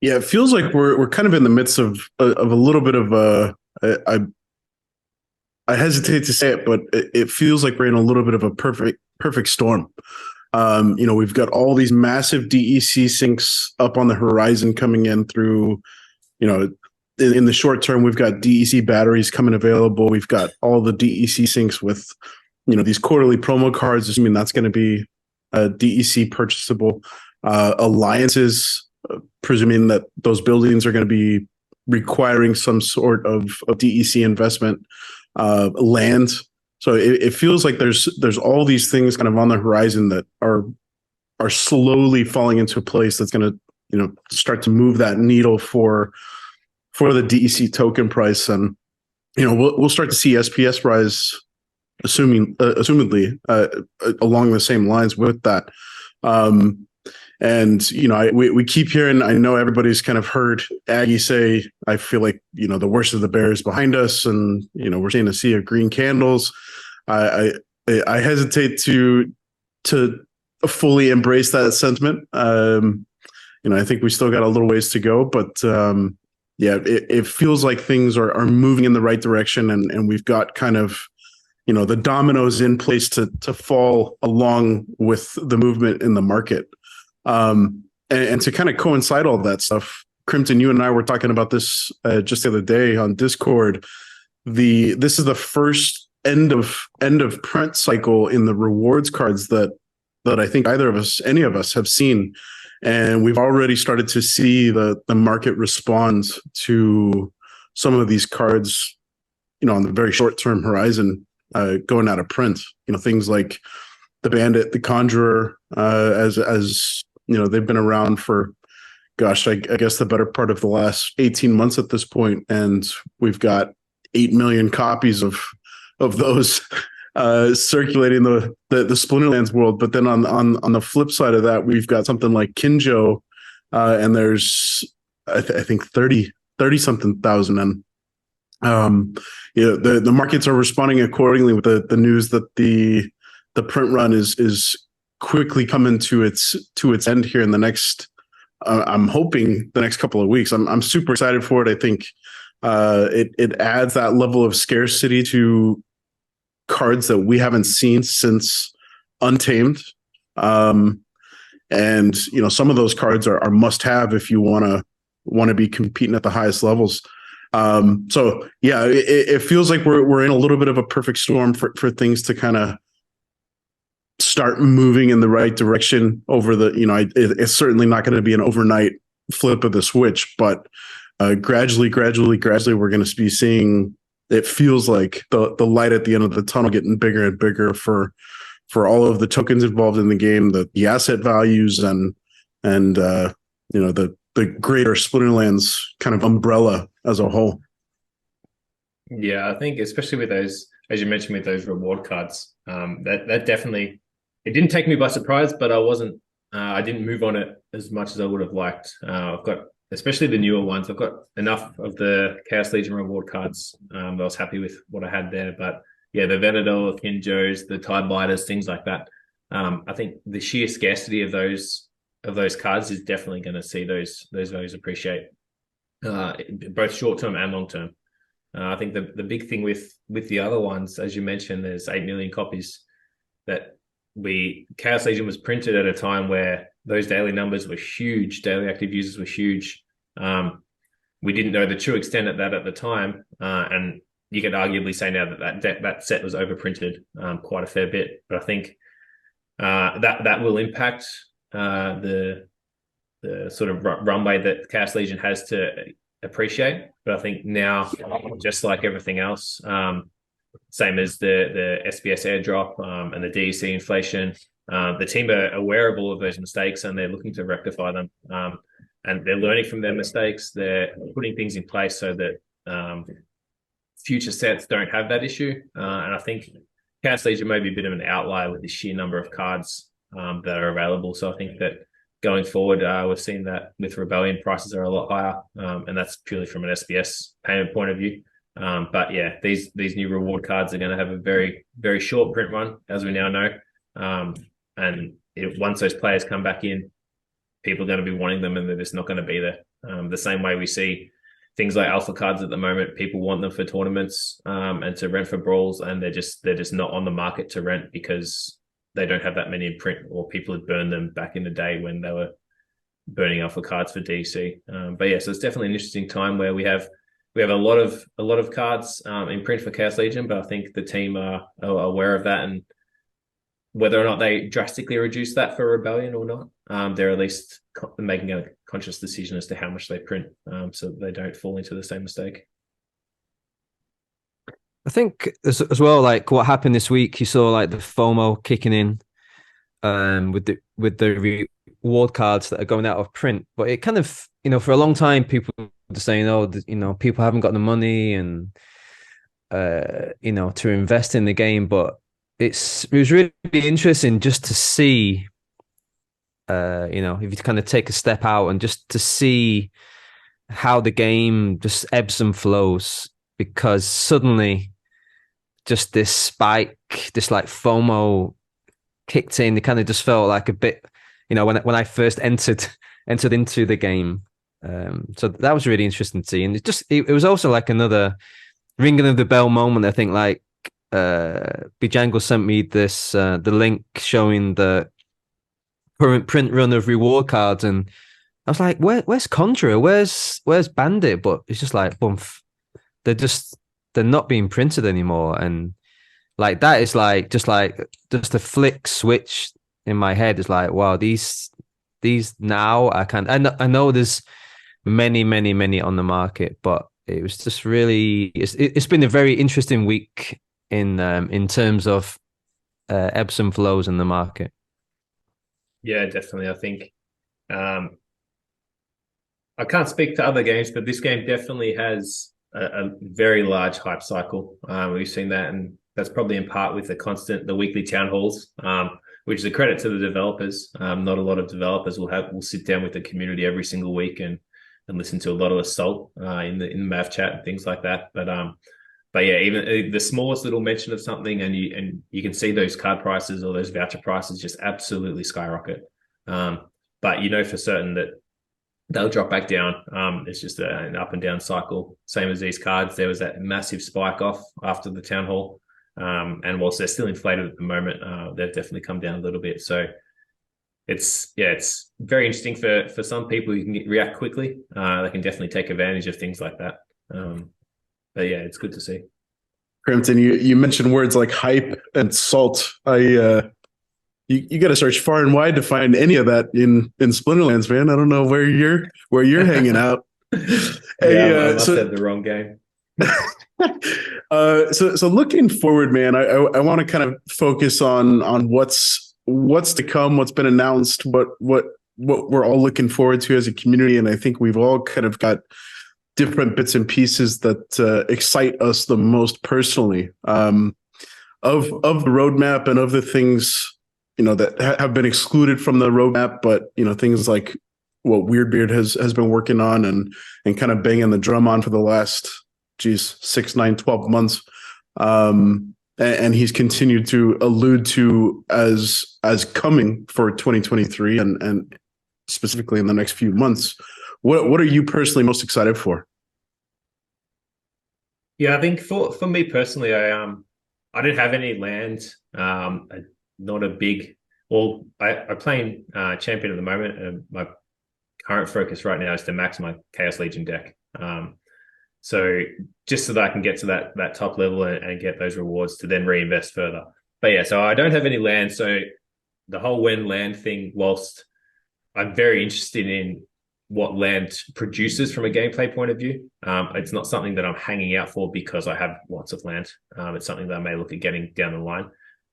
Yeah, it feels like we're kind of in the midst of a little bit of I hesitate to say it, but it feels like we're in a little bit of a perfect storm. We've got all these massive DEC sinks up on the horizon coming in through, in the short term, we've got DEC batteries coming available. We've got all the DEC sinks with, these quarterly promo cards, assuming that's going to be DEC purchasable. Alliances, presuming that those buildings are going to be requiring some sort of DEC investment, land. So it feels like there's all these things kind of on the horizon that are slowly falling into a place that's going to start to move that needle for the DEC token price, and we'll start to see SPS rise, assumedly along the same lines with that. And we keep hearing, I know everybody's kind of heard Aggie say, I feel like the worst of the bear is behind us, and we're seeing a sea of green candles. I hesitate to fully embrace that sentiment. I think we still got a little ways to go, but yeah, it feels like things are moving in the right direction, and we've got kind of the dominoes in place to fall along with the movement in the market. And to kind of coincide all that stuff, Krympton, you and I were talking about this just the other day on Discord. This is the first end of print cycle in the rewards cards that I think any of us have seen, and we've already started to see the market respond to some of these cards, on the very short term horizon, going out of print. Things like the Bandit, the Conjurer, as they've been around for, gosh, I guess the better part of the last 18 months at this point, and we've got 8 million copies of those circulating the Splinterlands world. But then on the flip side of that, we've got something like Kinjo, and there's I think 30 something thousand, and the markets are responding accordingly with the news that the print run is quickly coming to its end here in the next I'm hoping the next couple of weeks. I'm super excited for it. I think it adds that level of scarcity to cards that we haven't seen since Untamed. And some of those cards are must have if you want to be competing at the highest levels. So yeah, it feels like we're in a little bit of a perfect storm for things to kind of start moving in the right direction over it's certainly not going to be an overnight flip of the switch, but gradually we're going to be seeing it feels like the light at the end of the tunnel getting bigger and bigger for all of the tokens involved in the game, the asset values, and the greater Splinterlands kind of umbrella as a whole. Yeah, I think especially with those, as you mentioned, with those reward cards, that definitely, it didn't take me by surprise, but I didn't move on it as much as I would have liked. I've got, especially the newer ones, I've got enough of the Chaos Legion reward cards. I was happy with what I had there, but yeah, the Venador, Kinjos, the Tide Blighters, things like that. I think the sheer scarcity of those cards is definitely going to see those values appreciate, both short term and long term. I think the big thing with the other ones, as you mentioned, there's 8 million copies that Chaos Legion was printed at a time where those daily numbers were huge, daily active users were huge. We didn't know the true extent of that at the time, and you could arguably say now that set was overprinted quite a fair bit. But I think that will impact the sort of runway that Chaos Legion has to appreciate. But I think now, just like everything else, same as the SBS airdrop and the DEC inflation, the team are aware of all of those mistakes and they're looking to rectify them. And they're learning from their mistakes. They're putting things in place so that future sets don't have that issue. And I think Chaos Legion may be a bit of an outlier with the sheer number of cards that are available. So I think that going forward, we've seen that with Rebellion, prices are a lot higher, and that's purely from an SBS payment point of view. But yeah, these new reward cards are going to have a very, very short print run, as we now know. And once those players come back in, people are going to be wanting them, and they're just not going to be there. The same way we see things like alpha cards at the moment, people want them for tournaments and to rent for brawls, and they're just not on the market to rent because they don't have that many in print, or people had burned them back in the day when they were burning alpha cards for DC. But yeah, so it's definitely an interesting time where we have a lot of cards in print for Chaos Legion, but I think the team are aware of that, and whether or not they drastically reduce that for Rebellion or not, they're at least making a conscious decision as to how much they print, so that they don't fall into the same mistake. I think as well, like what happened this week, you saw like the FOMO kicking in with the reward cards that are going out of print. But it kind of, for a long time, people were saying, oh, people haven't got the money and, to invest in the game. But it was really interesting just to see, if you kind of take a step out and just to see how the game just ebbs and flows, because suddenly just this spike, this like FOMO kicked in. It kind of just felt like a bit, when I first entered into the game. So that was really interesting to see. And it was also like another ringing of the bell moment. I think like Bijangle sent me this the link showing the current print run of reward cards, and I was like, where's Conjurer? Where's Bandit? But it's just like, bumf. They're not being printed anymore. And like, that is like, just a flick switch in my head. It's like, wow, these now I know there's many on the market, but it was just really, it's been a very interesting week in terms of ebbs and flows in the market. Yeah, definitely. I think I can't speak to other games, but this game definitely has a very large hype cycle. We've seen that, and that's probably in part with the weekly town halls, which is a credit to the developers. Not a lot of developers will sit down with the community every single week and listen to a lot of assault in the Mav chat and things like that. But yeah, even the smallest little mention of something, and you can see those card prices or those voucher prices just absolutely skyrocket. But for certain that they'll drop back down. It's just an up and down cycle. Same as these cards. There was that massive spike off after the town hall. And whilst they're still inflated at the moment, they've definitely come down a little bit. So it's very interesting for some people who can react quickly. They can definitely take advantage of things like that. But yeah, it's good to see. Krympton, you mentioned words like hype and salt. You got to search far and wide to find any of that in Splinterlands, man. I don't know where you're hanging out. I must have the wrong game. So looking forward, man, I want to kind of focus on what's to come, what's been announced, what we're all looking forward to as a community, and I think we've all kind of got different bits and pieces that excite us the most personally. Of the roadmap and of the things that have been excluded from the roadmap, but things like what Weirdbeard has been working on and kind of banging the drum on for the last 6, 9, 12 months. And he's continued to allude to as coming for 2023 and specifically in the next few months. What are you personally most excited for? Yeah, I think for me personally, I didn't have any land. Not a big. Well, I play champion at the moment, and my current focus right now is to max my Chaos Legion deck. So just so that I can get to that top level and get those rewards to then reinvest further. But yeah, so I don't have any land. So the whole when land thing, whilst I'm very interested in what land produces from a gameplay point of view, it's not something that I'm hanging out for because I have lots of land. It's something that I may look at getting down the line.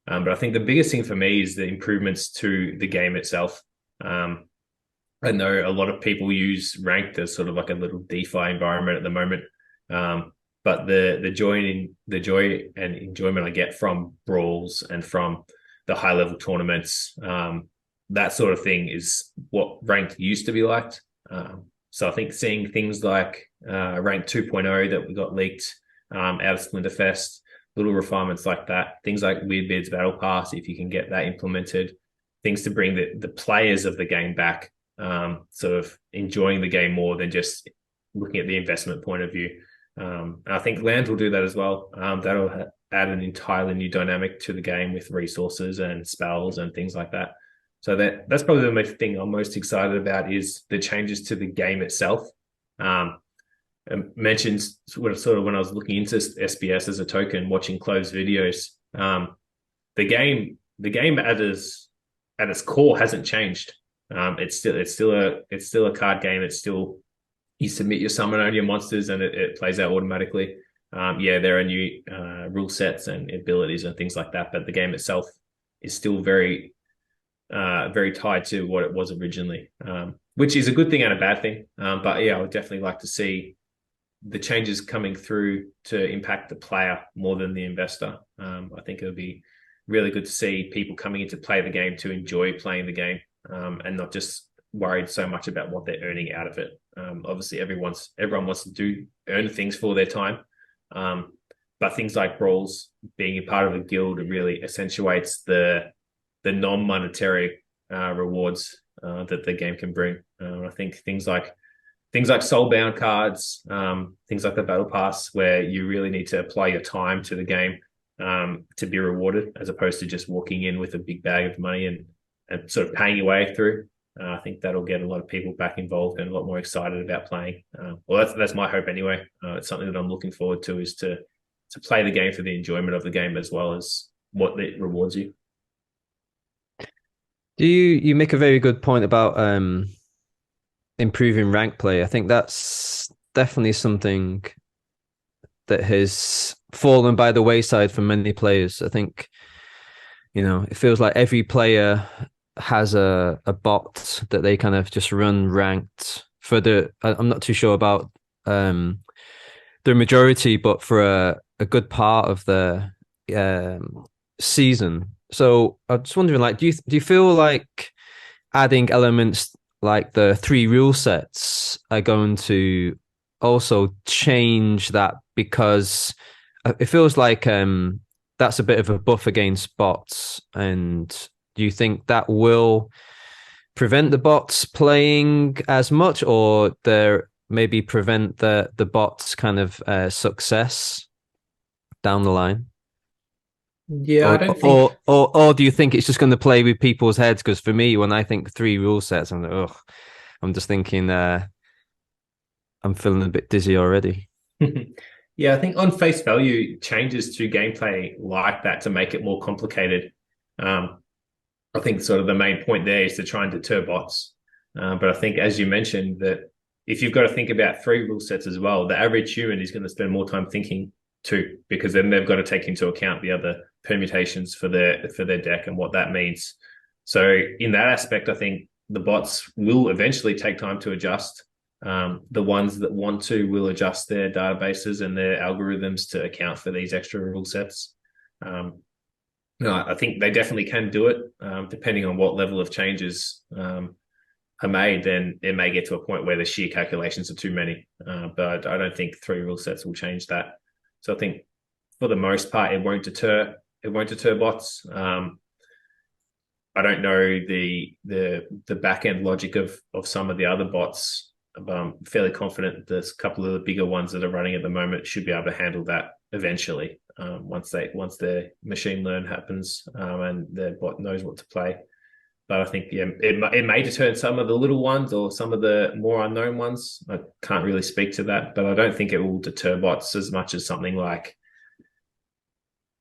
But I think the biggest thing for me is the improvements to the game itself. I know a lot of people use ranked as sort of like a little DeFi environment at the moment. But the joy and enjoyment I get from brawls and from the high level tournaments, that sort of thing is what ranked used to be like. So I think seeing things like ranked 2.0 that we got leaked out of Splinterfest, little refinements like that, things like Weirdbeard's Battle Pass, if you can get that implemented, things to bring the players of the game back, sort of enjoying the game more than just looking at the investment point of view. I think land will do that as well. That'll add an entirely new dynamic to the game with resources and spells and things like that. So that's probably the thing I'm most excited about is the changes to the game itself. I mentioned sort of when I was looking into SBS as a token, watching Clove's videos. The game at its core hasn't changed. It's still a card game. It's still, you submit your summon on your monsters and it plays out automatically. There are new rule sets and abilities and things like that, but the game itself is still very tied to what it was originally, which is a good thing and a bad thing. But yeah, I would definitely like to see the changes coming through to impact the player more than the investor. I think it would be really good to see people coming in to play the game to enjoy playing the game, and not just worried so much about what they're earning out of it. Obviously, everyone wants to earn things for their time, but things like brawls, being a part of a guild, really accentuates the non-monetary rewards that the game can bring. I think things like soulbound cards, things like the battle pass, where you really need to apply your time to the game to be rewarded, as opposed to just walking in with a big bag of money and sort of paying your way through. I think that'll get a lot of people back involved and a lot more excited about playing. Well, that's my hope anyway. It's something that I'm looking forward to, is to play the game for the enjoyment of the game as well as what it rewards you. You make a very good point about improving rank play. I think that's definitely something that has fallen by the wayside for many players. I think, it feels like every player has a bot that they kind of just run ranked for I'm not too sure about the majority, but for a good part of the season. So I'm just wondering, do you feel like adding elements like the 3 rule sets are going to also change that? Because it feels like that's a bit of a buff against bots. And do you think that will prevent the bots playing as much, or there maybe prevent the bots kind of success down the line? Yeah, I don't think. Or do you think it's just going to play with people's heads? Because for me, when I think 3 rule sets, I'm like, I'm just thinking, I'm feeling a bit dizzy already. Yeah, I think on face value, changes to gameplay like that to make it more complicated. I think sort of the main point there is to try and deter bots. But I think, as you mentioned, that if you've got to think about 3 rule sets as well, the average human is going to spend more time thinking too, because then they've got to take into account the other permutations for their deck and what that means. So in that aspect, I think the bots will eventually take time to adjust. The ones that want to will adjust their databases and their algorithms to account for these extra rule sets. I think they definitely can do it, depending on what level of changes are made. Then it may get to a point where the sheer calculations are too many, but I don't think 3 rule sets will change that. So I think for the most part, it won't deter bots. I don't know the back end logic of some of the other bots. I'm fairly confident there's a couple of the bigger ones that are running at the moment should be able to handle that eventually, once their machine learn happens, and their bot knows what to play. But I think it may deter some of the little ones or some of the more unknown ones. I can't really speak to that, but I don't think it will deter bots as much as something like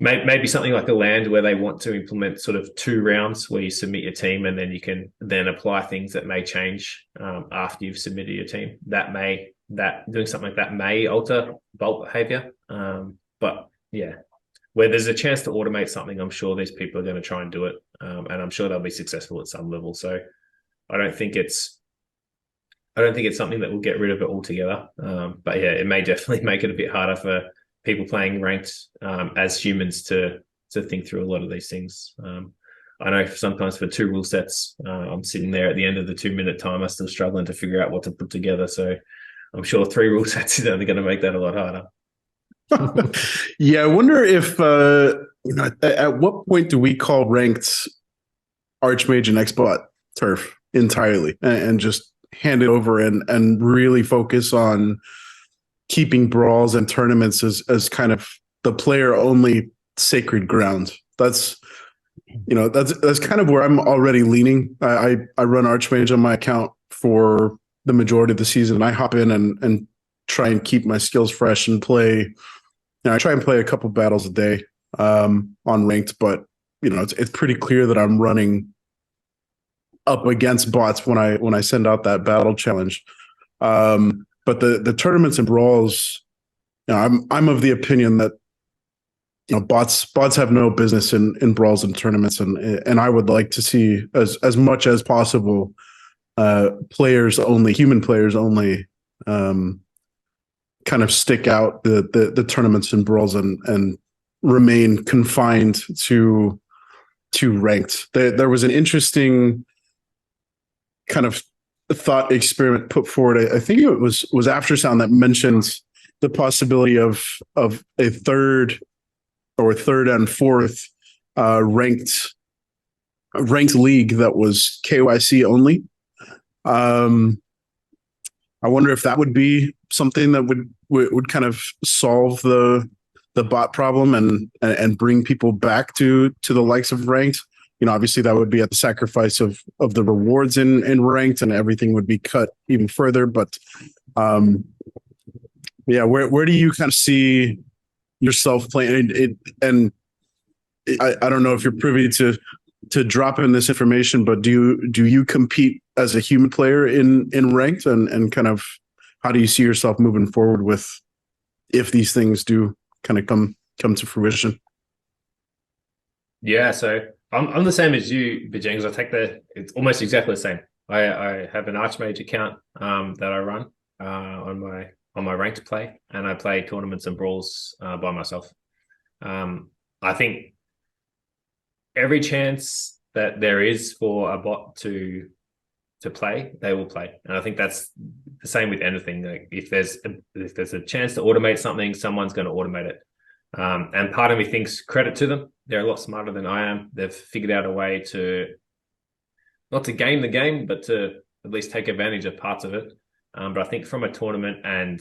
maybe something like a land where they want to implement sort of 2 rounds where you submit your team and then you can then apply things that may change after you've submitted your team. Doing something like that may alter bolt behavior. But yeah, where there's a chance to automate something, I'm sure these people are going to try and do it. And I'm sure they'll be successful at some level. So I don't think it's something that will get rid of it altogether. But yeah, it may definitely make it a bit harder for people playing ranked as humans to think through a lot of these things. I know sometimes for 2 rule sets, I'm sitting there at the end of the 2-minute timer still struggling to figure out what to put together. So I'm sure 3 rule sets is only going to make that a lot harder. Yeah, I wonder if at what point do we call ranked Archmage and Xbot turf entirely and just hand it over and really focus on keeping brawls and tournaments as kind of the player only sacred ground. That's kind of where I'm already leaning. I run Archmage on my account for the majority of the season. I hop in and try and keep my skills fresh and play. I try and play a couple battles a day on ranked, but it's pretty clear that I'm running up against bots when I send out that battle challenge. But the tournaments and brawls, I'm of the opinion that bots have no business in brawls and tournaments, and I would like to see as much as possible human players only kind of stick out the tournaments and brawls and remain confined to ranked. There was an interesting kind of thought experiment put forward. I think it was Aftersound that mentioned the possibility of a third and fourth ranked league that was KYC only. I wonder if that would be something that would kind of solve the bot problem and bring people back to the likes of ranked. Obviously that would be at the sacrifice of the rewards in ranked, and everything would be cut even further. But yeah, where do you kind of see yourself playing it? And I don't know if you're privy to drop in this information, but do you compete as a human player in ranked, and kind of how do you see yourself moving forward with if these things do kind of come to fruition? Yeah, so I'm the same as you, Bajangles. It's almost exactly the same. I have an Archmage account that I run on my ranked play, and I play tournaments and brawls by myself. I think every chance that there is for a bot to play, they will play, and I think that's the same with anything. Like if there's a chance to automate something, someone's going to automate it. And part of me thinks credit to them. They're a lot smarter than I am. They've figured out a way to not to game the game, but to at least take advantage of parts of it. But I think from a tournament and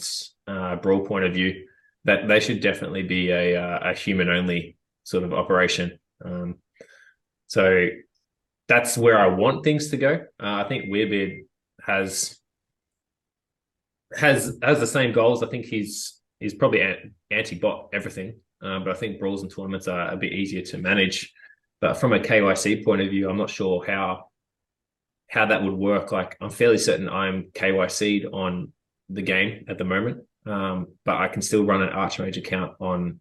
brawl point of view, that they should definitely be a human-only sort of operation. So that's where I want things to go. I think YGGer has the same goals. I think he's probably anti-bot everything, but I think brawls and tournaments are a bit easier to manage. But from a KYC point of view, I'm not sure how that would work. Like, I'm fairly certain I'm KYC'd on the game at the moment, but I can still run an Archmage account on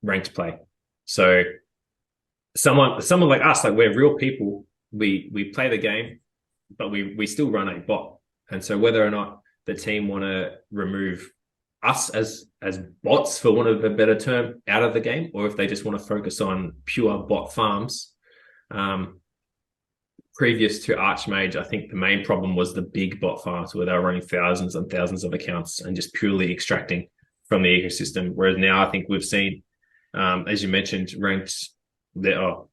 ranked play. So someone like us, like we're real people. We play the game, but we still run a bot. And so whether or not the team want to remove us as bots, for want of a better term, out of the game, or if they just want to focus on pure bot farms. Previous to Archmage, I think the main problem was the big bot farms where they were running thousands and thousands of accounts and just purely extracting from the ecosystem. Whereas now I think we've seen, as you mentioned, ranked that are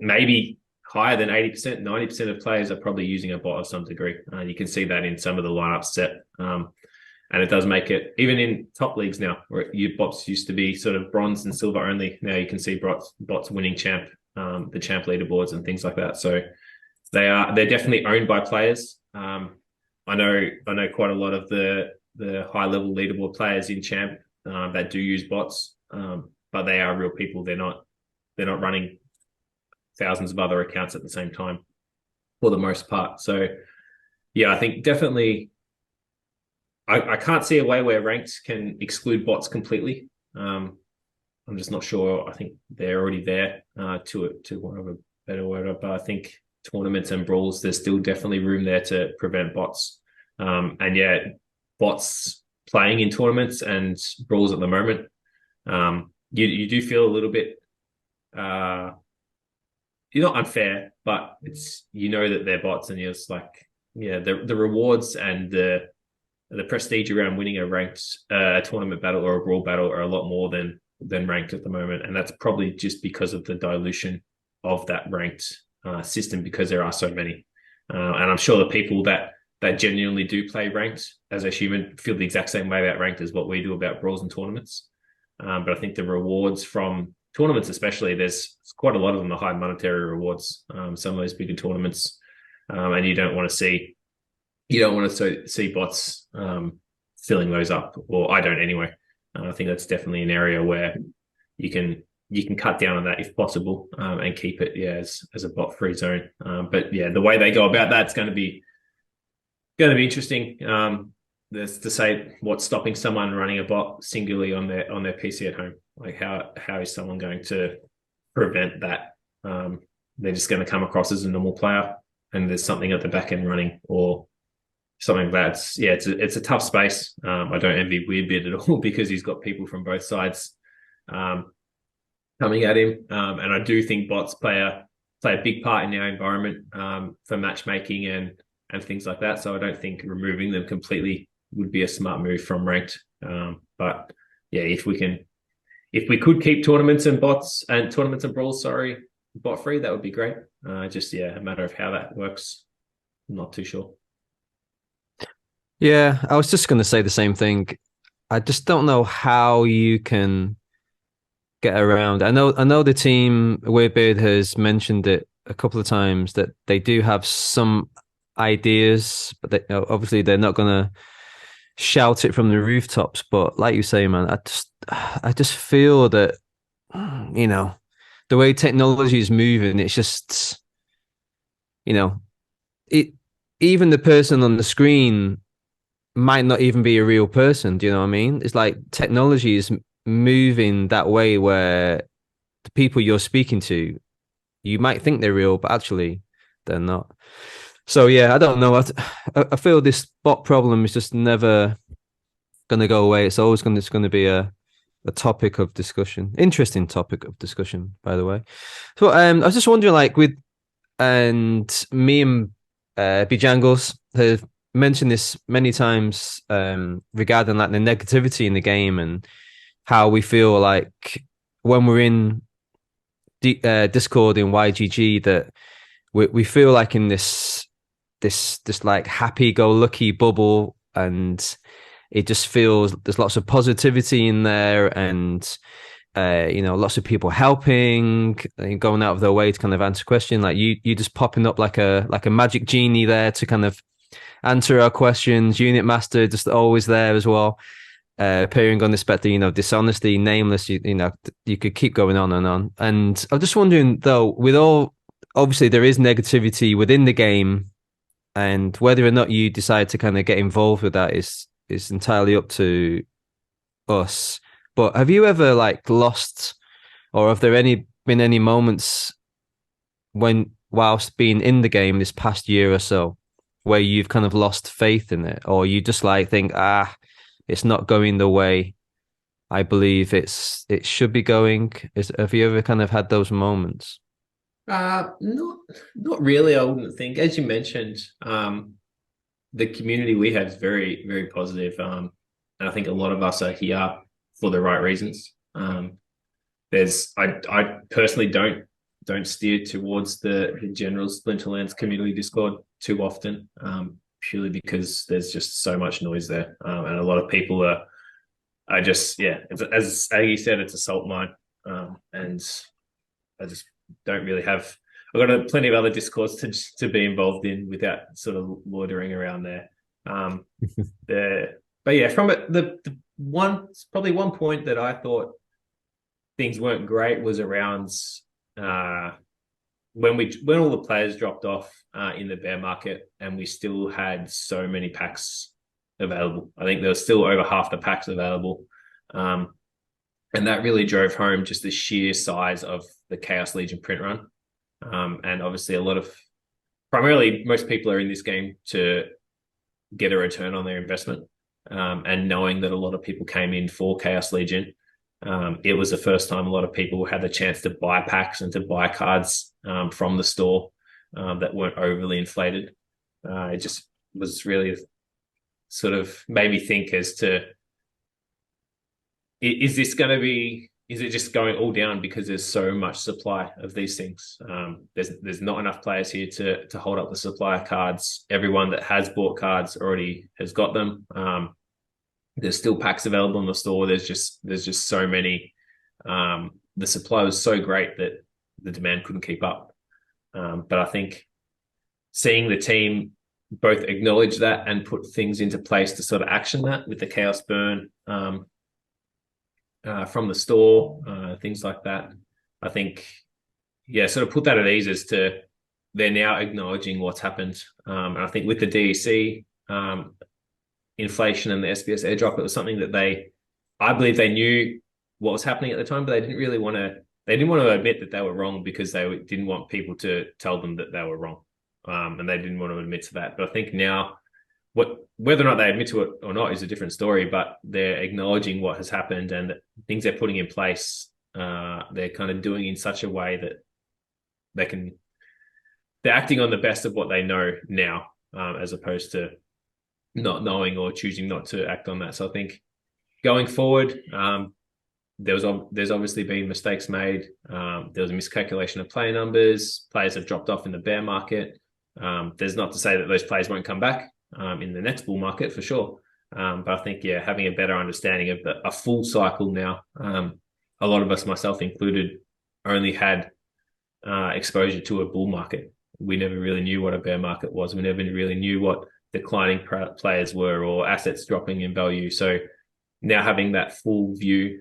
maybe higher than 80%, 90% of players are probably using a bot of some degree. You can see that in some of the lineups set. And it does make it, even in top leagues now, where your bots used to be sort of bronze and silver only. Now you can see bots winning the champ leaderboards and things like that. So they're definitely owned by players. I know quite a lot of the high level leaderboard players in champ that do use bots, but they are real people. They're not running thousands of other accounts at the same time for the most part. So yeah, I think definitely I can't see a way where ranked can exclude bots completely. I'm just not sure. I think they're already there to one of a better word, but I think tournaments and brawls, there's still definitely room there to prevent bots. And yeah, bots playing in tournaments and brawls at the moment, you do feel a little bit you're not unfair, but it's, you know, that they're bots, and you're just like, yeah, the rewards and the prestige around winning a ranked tournament battle or a brawl battle are a lot more than ranked at the moment. And that's probably just because of the dilution of that ranked system, because there are so many. And I'm sure the people that genuinely do play ranked as a human feel the exact same way about ranked as what we do about brawls and tournaments. But I think the rewards from tournaments, especially, there's quite a lot of them, the high monetary rewards, some of those bigger tournaments. And you don't want to see bots filling those up, or I don't anyway. I think that's definitely an area where you can cut down on that if possible, and keep it as a bot free zone. But yeah, the way they go about that's going to be interesting. There's to say what's stopping someone running a bot singularly on their PC at home. Like how is someone going to prevent that? They're just going to come across as a normal player, and there's something at the back end running, or something that's, it's a tough space. I don't envy Weirdbeard at all, because he's got people from both sides coming at him. And I do think bots play a big part in our environment for matchmaking and things like that. So I don't think removing them completely would be a smart move from ranked. But yeah, if we could keep tournaments and brawls, bot free, that would be great. A matter of how that works. I'm not too sure. Yeah, I was just going to say the same thing. I just don't know how you can get around. I know the team, Weirdbeard has mentioned it a couple of times, that they do have some ideas, but obviously they're not going to shout it from the rooftops. But like you say, man, I just feel that, you know, the way technology is moving, it's just, you know, even the person on the screen might not even be a real person. Do you know what I mean? It's like technology is moving that way where the people you're speaking to, you might think they're real, but actually they're not. So yeah, I don't know. I feel this bot problem is just never going to go away. It's always going to be a topic of discussion. Interesting topic of discussion, by the way. So I was just wondering, like, me and Bjangles have mentioned this many times regarding like the negativity in the game, and how we feel like when we're in Discord in YGG that we feel like in this like happy-go-lucky bubble, and it just feels there's lots of positivity in there, and you know, lots of people helping and going out of their way to kind of answer questions. Like you just popping up like a magic genie there to kind of answer our questions. Unit Master just always there as well, appearing on the spectre, you know, dishonesty, nameless. You know, you could keep going on and on. And I'm just wondering though, with all, obviously there is negativity within the game, and whether or not you decide to kind of get involved with that is entirely up to us. But have you ever like lost, or have there been any moments when whilst being in the game this past year or so where you've kind of lost faith in it, or you just like think, it's not going the way I believe it should be going? Have you ever kind of had those moments? Not really. I wouldn't think. As you mentioned, the community we have is very, very positive. And I think a lot of us are here for the right reasons. I personally don't steer towards the general Splinterlands community Discord too often, purely because there's just so much noise there, and a lot of people are just as Aggie said, it's a salt mine, and I just don't really have. I've got plenty of other discourse to be involved in without sort of loitering around there. But yeah, from it, probably one point that I thought things weren't great was around when all the players dropped off in the bear market, and we still had so many packs available. I think there was still over half the packs available. And that really drove home just the sheer size of the Chaos Legion print run. And obviously primarily most people are in this game to get a return on their investment. And knowing that a lot of people came in for Chaos Legion, it was the first time a lot of people had the chance to buy packs and to buy cards from the store that weren't overly inflated. It just was really sort of made me think as to, is it just going all down because there's so much supply of these things? There's not enough players here to hold up the supply of cards. Everyone that has bought cards already has got them. There's still packs available in the store. There's just so many. The supply was so great that the demand couldn't keep up. But I think seeing the team both acknowledge that and put things into place to sort of action that with the Chaos Burn from the store, things like that, I think, sort of put that at ease as to they're now acknowledging what's happened. And I think with the DEC inflation and the SBS airdrop, it was something that I believe they knew what was happening at the time, but they didn't want to admit that they were wrong because they didn't want people to tell them that they were wrong. And they didn't want to admit to that. But I think now, whether or not they admit to it or not is a different story, but they're acknowledging what has happened and things they're putting in place, they're kind of doing in such a way that they're acting on the best of what they know now, as opposed to not knowing or choosing not to act on that. So I think going forward, there's obviously been mistakes made. There was a miscalculation of player numbers. Players have dropped off in the bear market. There's not to say that those players won't come back in the next bull market for sure. But I think, having a better understanding of a full cycle now. A lot of us, myself included, only had exposure to a bull market. We never really knew what a bear market was. We never really knew what declining players were or assets dropping in value. So now having that full view,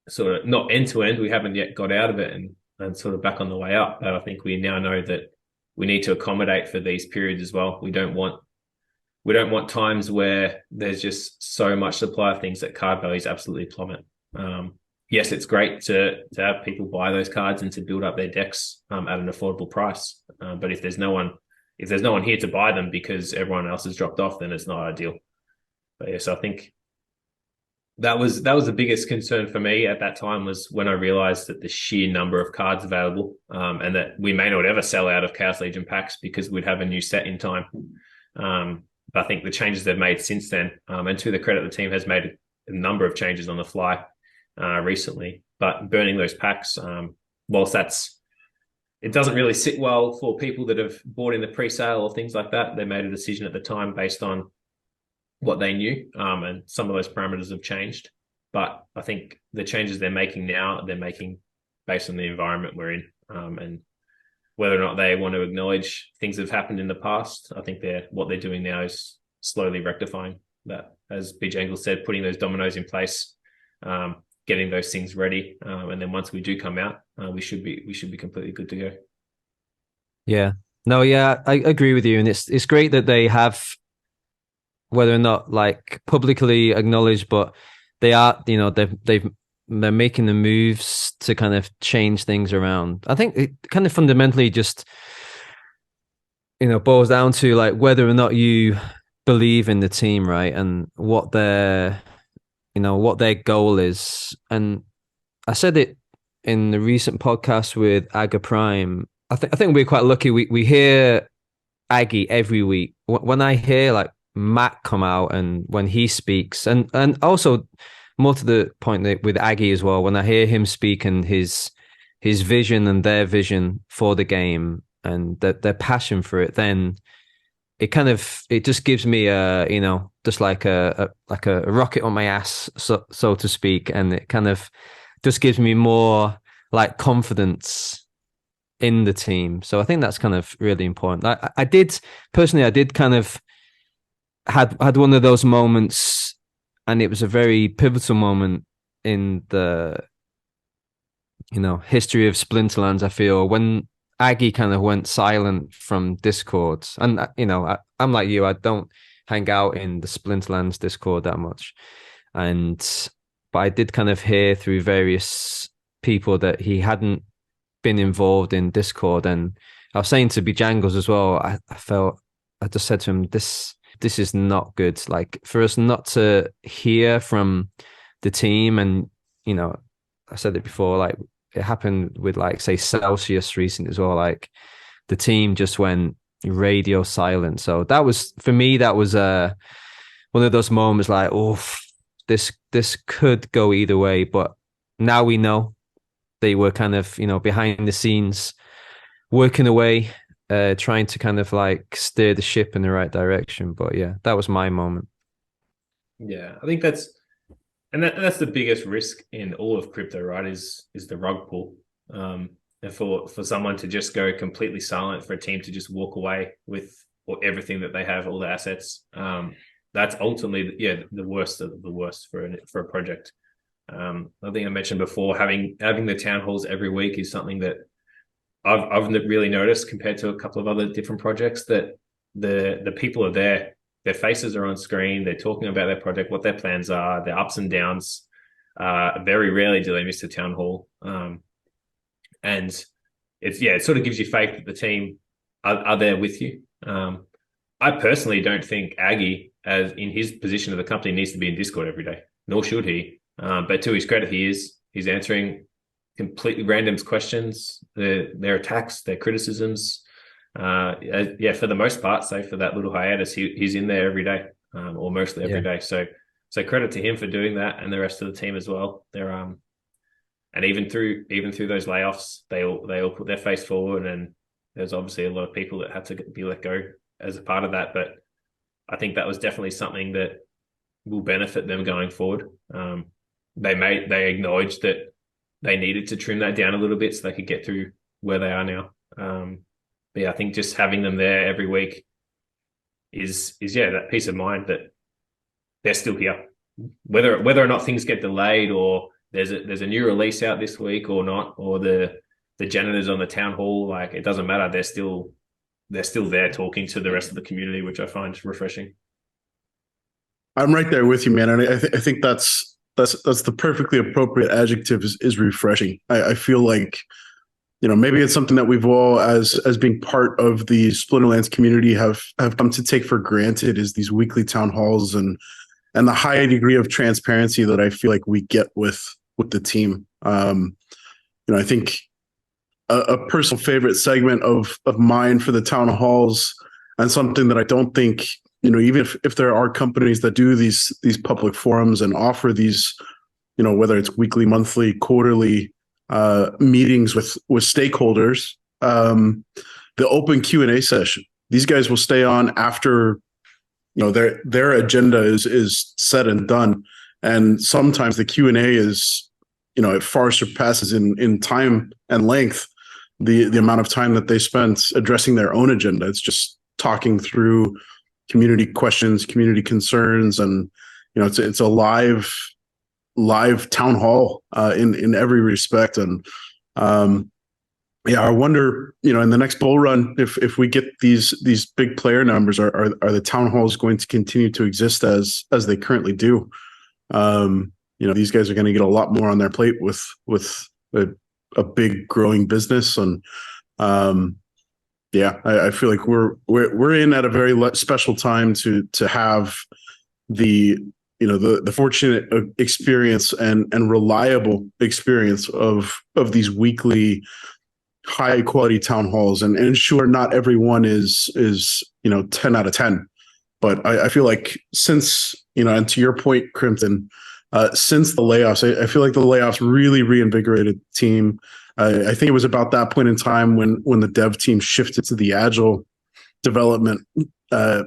sort of not end to end, we haven't yet got out of it and sort of back on the way up. But I think we now know that we need to accommodate for these periods as well. We don't want times where there's just so much supply of things that card values absolutely plummet. Yes, it's great to have people buy those cards and to build up their decks at an affordable price. But if there's no one here to buy them because everyone else has dropped off, then it's not ideal. But so I think that was the biggest concern for me at that time, was when I realized that the sheer number of cards available, and that we may not ever sell out of Chaos Legion packs because we'd have a new set in time. But I think the changes they've made since then, and to the credit, the team has made a number of changes on the fly recently. But burning those packs, whilst it doesn't really sit well for people that have bought in the pre-sale or things like that. They made a decision at the time based on what they knew, and some of those parameters have changed. But I think the changes they're making now, they're making based on the environment we're in, and whether or not they want to acknowledge things that have happened in the past. I think what they're doing now is slowly rectifying that, as BJangle said, putting those dominoes in place, getting those things ready, and then once we do come out, we should be completely good to go. Yeah, No, yeah, I agree with you, and it's great that they have, whether or not like publicly acknowledged, but they are, they're making the moves to kind of change things around. I think it kind of fundamentally just, boils down to like whether or not you believe in the team, right, and what their goal is. And I said it in the recent podcast with Aga Prime. I think we're quite lucky. We hear Aggie every week. When I hear like Matt come out and when he speaks, and also more to the point that with Aggie as well, when I hear him speak and his vision and their vision for the game and their passion for it, then it just gives me just like a rocket on my ass, so to speak, and it kind of just gives me more like confidence in the team. So I think that's kind of really important. I did kind of had one of those moments, and it was a very pivotal moment in the history of Splinterlands. I feel when Aggie kind of went silent from Discord, and I'm like you, I don't hang out in the Splinterlands Discord that much, but I did kind of hear through various people that he hadn't been involved in Discord, and I was saying to Bejangles as well. I just said to him, this is not good. Like for us not to hear from the team, and I said it before, like it happened with like say Celsius recently as well. Like the team just went radio silent. So that was for me. That was one of those moments like, oh, this could go either way. But now we know they were kind of behind the scenes working away, trying to kind of like steer the ship in the right direction. But yeah, that was my moment. Yeah, I think that's the biggest risk in all of crypto, right? Is the rug pull, and for someone to just go completely silent, for a team to just walk away with everything that they have, all the assets. That's ultimately the worst of the worst for a project. I think I mentioned before, having the town halls every week is something that I've really noticed compared to a couple of other different projects, that the people are there. Their faces are on screen. They're talking about their project, what their plans are, their ups and downs. Very rarely do they miss a town hall. And it sort of gives you faith that the team are there with you. I personally don't think Aggie, as in his position of the company, needs to be in Discord every day, nor should he. But to his credit, he's answering completely random questions, their attacks, their criticisms. For the most part, save for that little hiatus, he's in there every day, or mostly every day. So credit to him for doing that, and the rest of the team as well. They're and even through those layoffs, they all put their face forward, and there's obviously a lot of people that had to be let go as a part of that. But I think that was definitely something that will benefit them going forward. They acknowledged that they needed to trim that down a little bit so they could get through where they are now. But yeah, I think just having them there every week is that peace of mind that they're still here, whether or not things get delayed, or there's a new release out this week or not, or the janitors on the town hall. Like it doesn't matter. They're still there talking to the rest of the community, which I find refreshing. I'm right there with you, man, and I think that's the perfectly appropriate adjective is refreshing. I feel like, maybe it's something that we've all, as being part of the Splinterlands community, have come to take for granted, is these weekly town halls and the high degree of transparency that I feel like we get with the team. I think a personal favorite segment of mine for the town halls, and something that I don't think, even if there are companies that do these public forums and offer these, whether it's weekly, monthly, quarterly meetings with stakeholders, the open Q&A session. These guys will stay on after their agenda is said and done, and sometimes the Q&A is it far surpasses in time and length the amount of time that they spent addressing their own agenda. It's just talking through community questions, community concerns, and it's a live town hall in every respect. And yeah, I wonder, in the next bull run, if we get these big player numbers, are the town halls going to continue to exist as they currently do? These guys are going to get a lot more on their plate with a big growing business, and yeah, I feel like we're in at a very special time to have the the fortunate experience and reliable experience of these weekly high quality town halls, and sure, not everyone is 10 out of 10, but I feel like since and to your point, Krympton, since the layoffs, I feel like the layoffs really reinvigorated the team. I think it was about that point in time when the dev team shifted to the agile development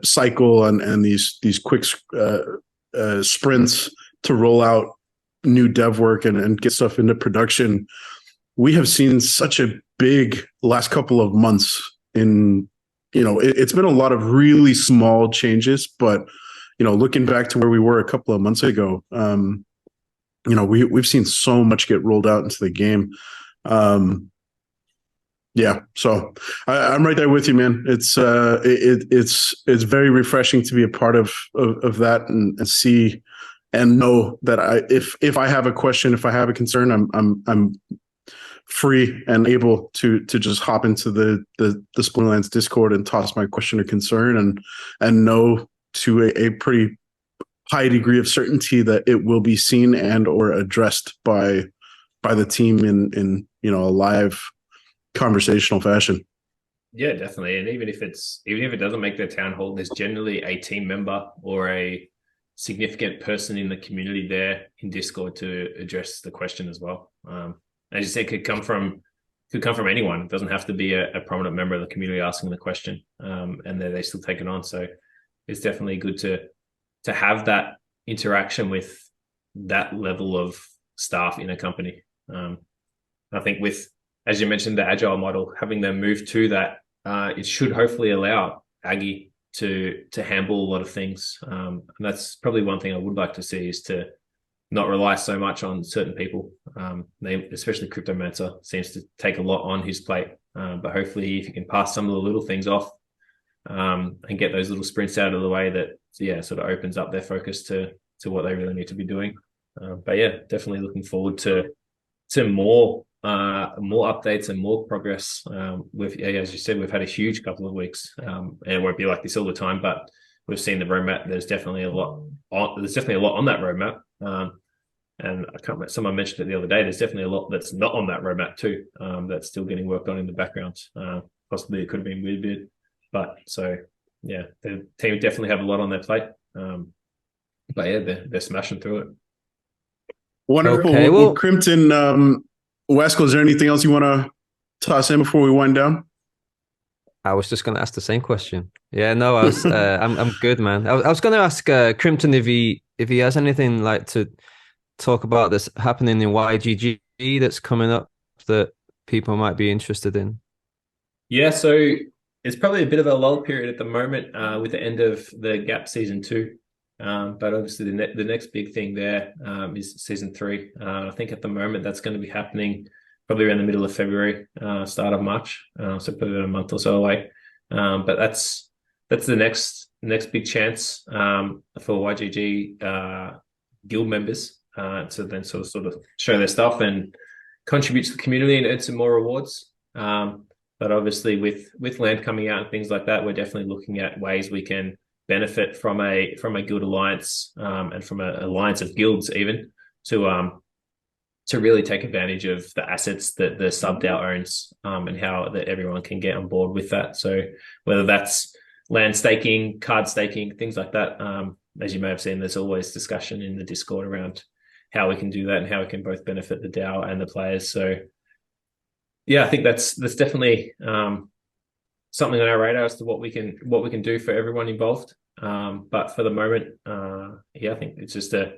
cycle and these quick sprints to roll out new dev work and get stuff into production. We have seen such a big last couple of months it's been a lot of really small changes, but looking back to where we were a couple of months ago, we've seen so much get rolled out into the game. Yeah, so I'm right there with you, man. It's very refreshing to be a part of that and see and know that if I have a question, if I have a concern, I'm free and able to just hop into the Splinterlands Discord and toss my question or concern and know to a pretty high degree of certainty that it will be seen and or addressed by the team in a live conversational fashion. Yeah, definitely. And even if it doesn't make the town hall, there's generally a team member or a significant person in the community there in Discord to address the question as well. As you said, could come from anyone. It doesn't have to be a prominent member of the community asking the question, and they still take it on. So it's definitely good to have that interaction with that level of staff in a company. I think as you mentioned, the agile model, having them move to that, it should hopefully allow Aggie to handle a lot of things. And that's probably one thing I would like to see, is to not rely so much on certain people. Especially Cryptomancer seems to take a lot on his plate. But hopefully if you can pass some of the little things off and get those little sprints out of the way, that sort of opens up their focus to what they really need to be doing. But yeah, definitely looking forward to more updates and more progress. As you said, we've had a huge couple of weeks, and it won't be like this all the time, but we've seen the roadmap. There's definitely a lot on that roadmap. And I can't remember, someone mentioned it the other day, there's definitely a lot that's not on that roadmap too, that's still getting worked on in the background. Possibly it could have been weird bit, but so yeah, the team definitely have a lot on their plate. But yeah, they're smashing through it. Wonderful. Okay, well, Krympton, Wesco, is there anything else you want to toss in before we wind down? I was just going to ask the same question. Yeah, no, I was. I'm good, man. I was going to ask Krympton if he has anything like to talk about that's happening in YGG that's coming up that people might be interested in. Yeah, so it's probably a bit of a lull period at the moment with the end of the Gap Season 2. But obviously the next big thing there is Season 3. I think at the moment that's going to be happening probably around the middle of February, start of March. So probably about a month or so away. But that's the next big chance for YGG guild members to then sort of show their stuff and contribute to the community and earn some more rewards. But obviously with land coming out and things like that, we're definitely looking at ways we can benefit from a guild alliance and from an alliance of guilds even to really take advantage of the assets that the sub-DAO owns and how that everyone can get on board with that. So whether that's land staking, card staking, things like that, as you may have seen, there's always discussion in the Discord around how we can do that and how we can both benefit the DAO and the players. So yeah, I think that's definitely something on our radar as to what we can do for everyone involved. But for the moment, I think it's just a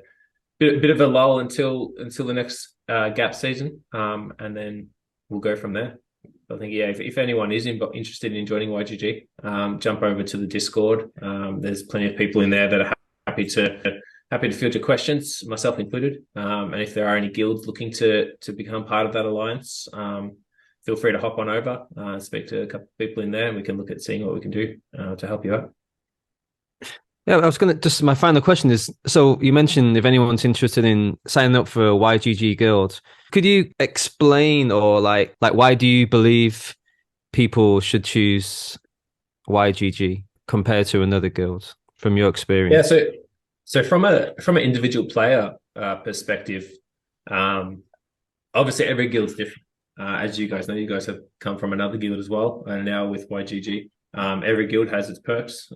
bit of a lull until the next Gap season, and then we'll go from there. I think if anyone is interested in joining YGG, jump over to the Discord. There's plenty of people in there that are happy to field your questions, myself included. And if there are any guilds looking to become part of that alliance, feel free to hop on over, speak to a couple of people in there, and we can look at seeing what we can do to help you out. Yeah, I was going to just my final question is, so you mentioned if anyone's interested in signing up for a YGG guild, could you explain or like why do you believe people should choose YGG compared to another guild from your experience? Yeah, so from an individual player perspective, obviously every guild's different. As you guys know, you guys have come from another guild as well, and now with YGG, every guild has its perks.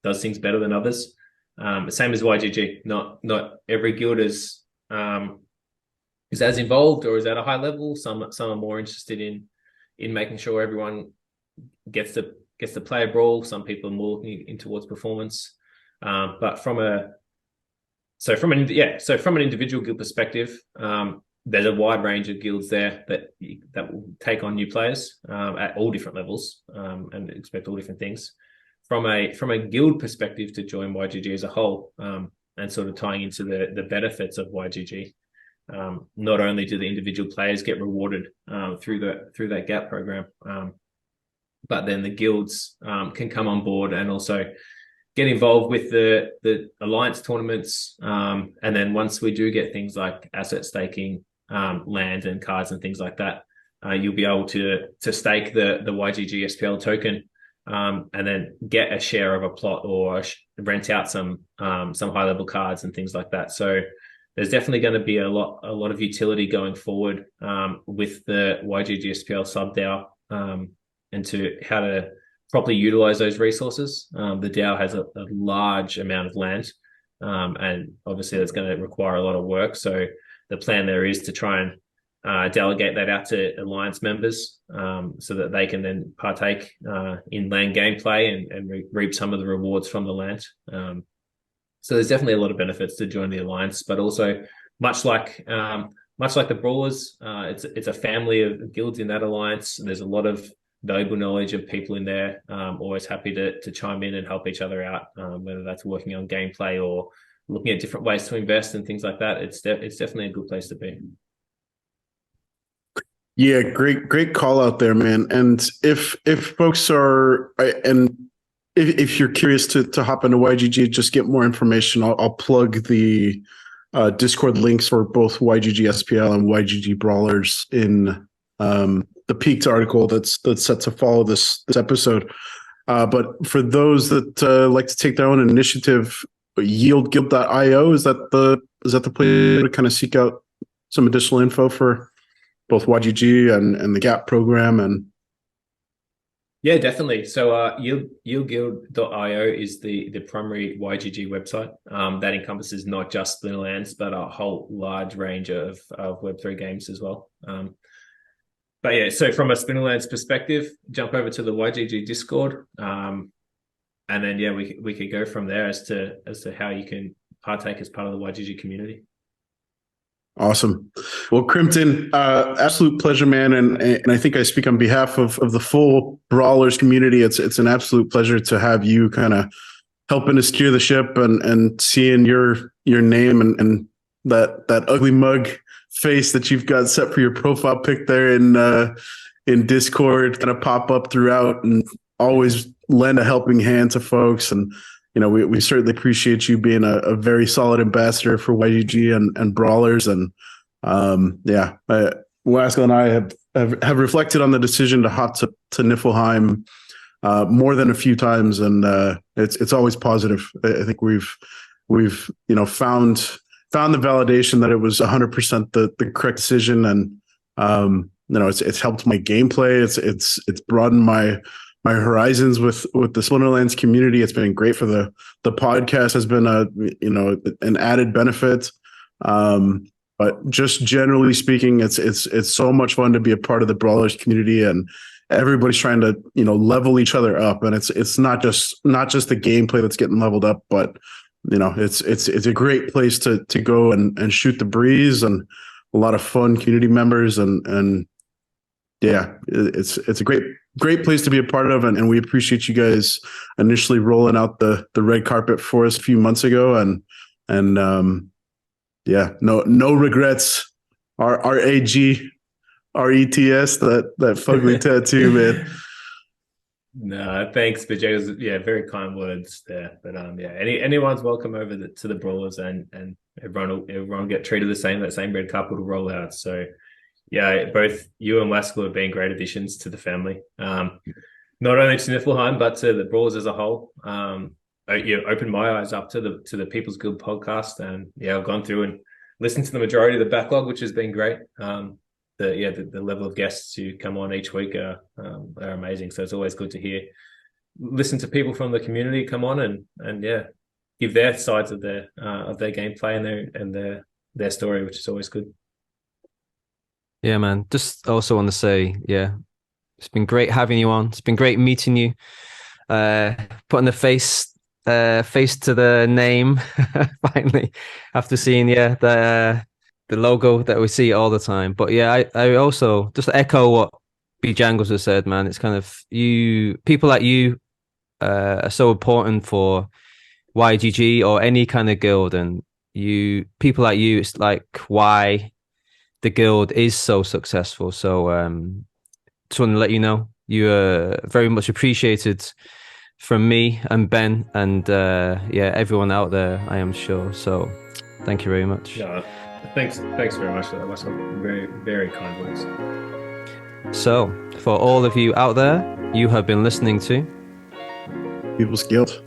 Does things better than others. Same as YGG. Not every guild is as involved or is at a high level. Some are more interested in making sure everyone gets to play a brawl. Some people are more looking in towards performance. But from an individual guild perspective, there's a wide range of guilds there that will take on new players at all different levels and expect all different things. From a guild perspective, to join YGG as a whole, and sort of tying into the benefits of YGG, not only do the individual players get rewarded through that GAP program, but then the guilds can come on board and also get involved with the alliance tournaments, and then once we do get things like asset staking, land and cards and things like that, you'll be able to stake the YGG SPL token. And then get a share of a plot or rent out some high level cards and things like that. So there's definitely going to be a lot of utility going forward with the YGG SPL sub DAO and to how to properly utilize those resources. The DAO has a large amount of land, and obviously that's going to require a lot of work. So the plan there is to try and delegate that out to alliance members so that they can then partake in land gameplay and reap some of the rewards from the land. So there's definitely a lot of benefits to join the alliance, but also much like the brawlers, it's a family of guilds in that alliance. There's a lot of valuable knowledge of people in there. Always happy to chime in and help each other out, whether that's working on gameplay or looking at different ways to invest and things like that. It's definitely a good place to be. Yeah, great call out there, man. And if folks are, and if you're curious to hop into YGG, just get more information, I'll plug the Discord links for both YGG SPL and YGG Brawlers in the Peaked article that's set to follow this episode. But for those that like to take their own initiative, yieldguild.io, is that the place to kind of seek out some additional info for both YGG and the GAP program? And yeah, definitely. So yieldguild.io is the primary YGG website that encompasses not just Splinterlands, but a whole large range of Web3 games as well. But yeah, so from a Splinterlands perspective, jump over to the YGG Discord, and then yeah, we could go from there as to how you can partake as part of the YGG community. Awesome. Well, Krympton, absolute pleasure, man. And I think I speak on behalf of the full Brawlers community. It's an absolute pleasure to have you kind of helping to steer the ship and seeing your name and that ugly mug face that you've got set for your profile pic there in Discord kind of pop up throughout and always lend a helping hand to folks. And you know, we certainly appreciate you being a very solid ambassador for YGG and Brawlers. And yeah, Waskell and I have reflected on the decision to hop to Niflheim more than a few times, and it's always positive. I think we've found the validation that it was 100% the correct decision, and it's helped my gameplay. It's broadened my horizons with the Splinterlands community. It's been great for the podcast. Has been an added benefit. But just generally speaking, it's so much fun to be a part of the Brawlers community, and everybody's trying to level each other up. And it's not just the gameplay that's getting leveled up, but it's a great place to go and shoot the breeze, and a lot of fun community members, and yeah, it's a great place to be a part of, and we appreciate you guys initially rolling out the red carpet for us a few months ago, and yeah, no regrets. Our AG RETS, that fugly tattoo, man. No, thanks, but Jay, yeah, very kind words there. But yeah, anyone's welcome over to the brawlers, and everyone get treated the same. That same red carpet will roll out. So yeah, both you and Laskell have been great additions to the family. Not only to Niflheim, but to the brawlers as a whole. Opened my eyes up to the People's Guild podcast, and yeah, I've gone through and listened to the majority of the backlog, which has been great. The level of guests who come on each week are amazing. So it's always good to listen to people from the community come on and give their sides of their gameplay and their story, which is always good. Yeah, man. Just also want to say, yeah, it's been great having you on. It's been great meeting you. Putting the face to the name finally after seeing the logo that we see all the time. But yeah, I also just echo what B Jangles has said, man. It's kind of people like you are so important for YGG or any kind of guild, and people like you, it's like why the guild is so successful. So just want to let you know you are very much appreciated from me and Ben and everyone out there, I am sure. So thank you very much. Yeah. Thanks very much for that. That's very, very kind words. So, for all of you out there, you have been listening to People's Guild.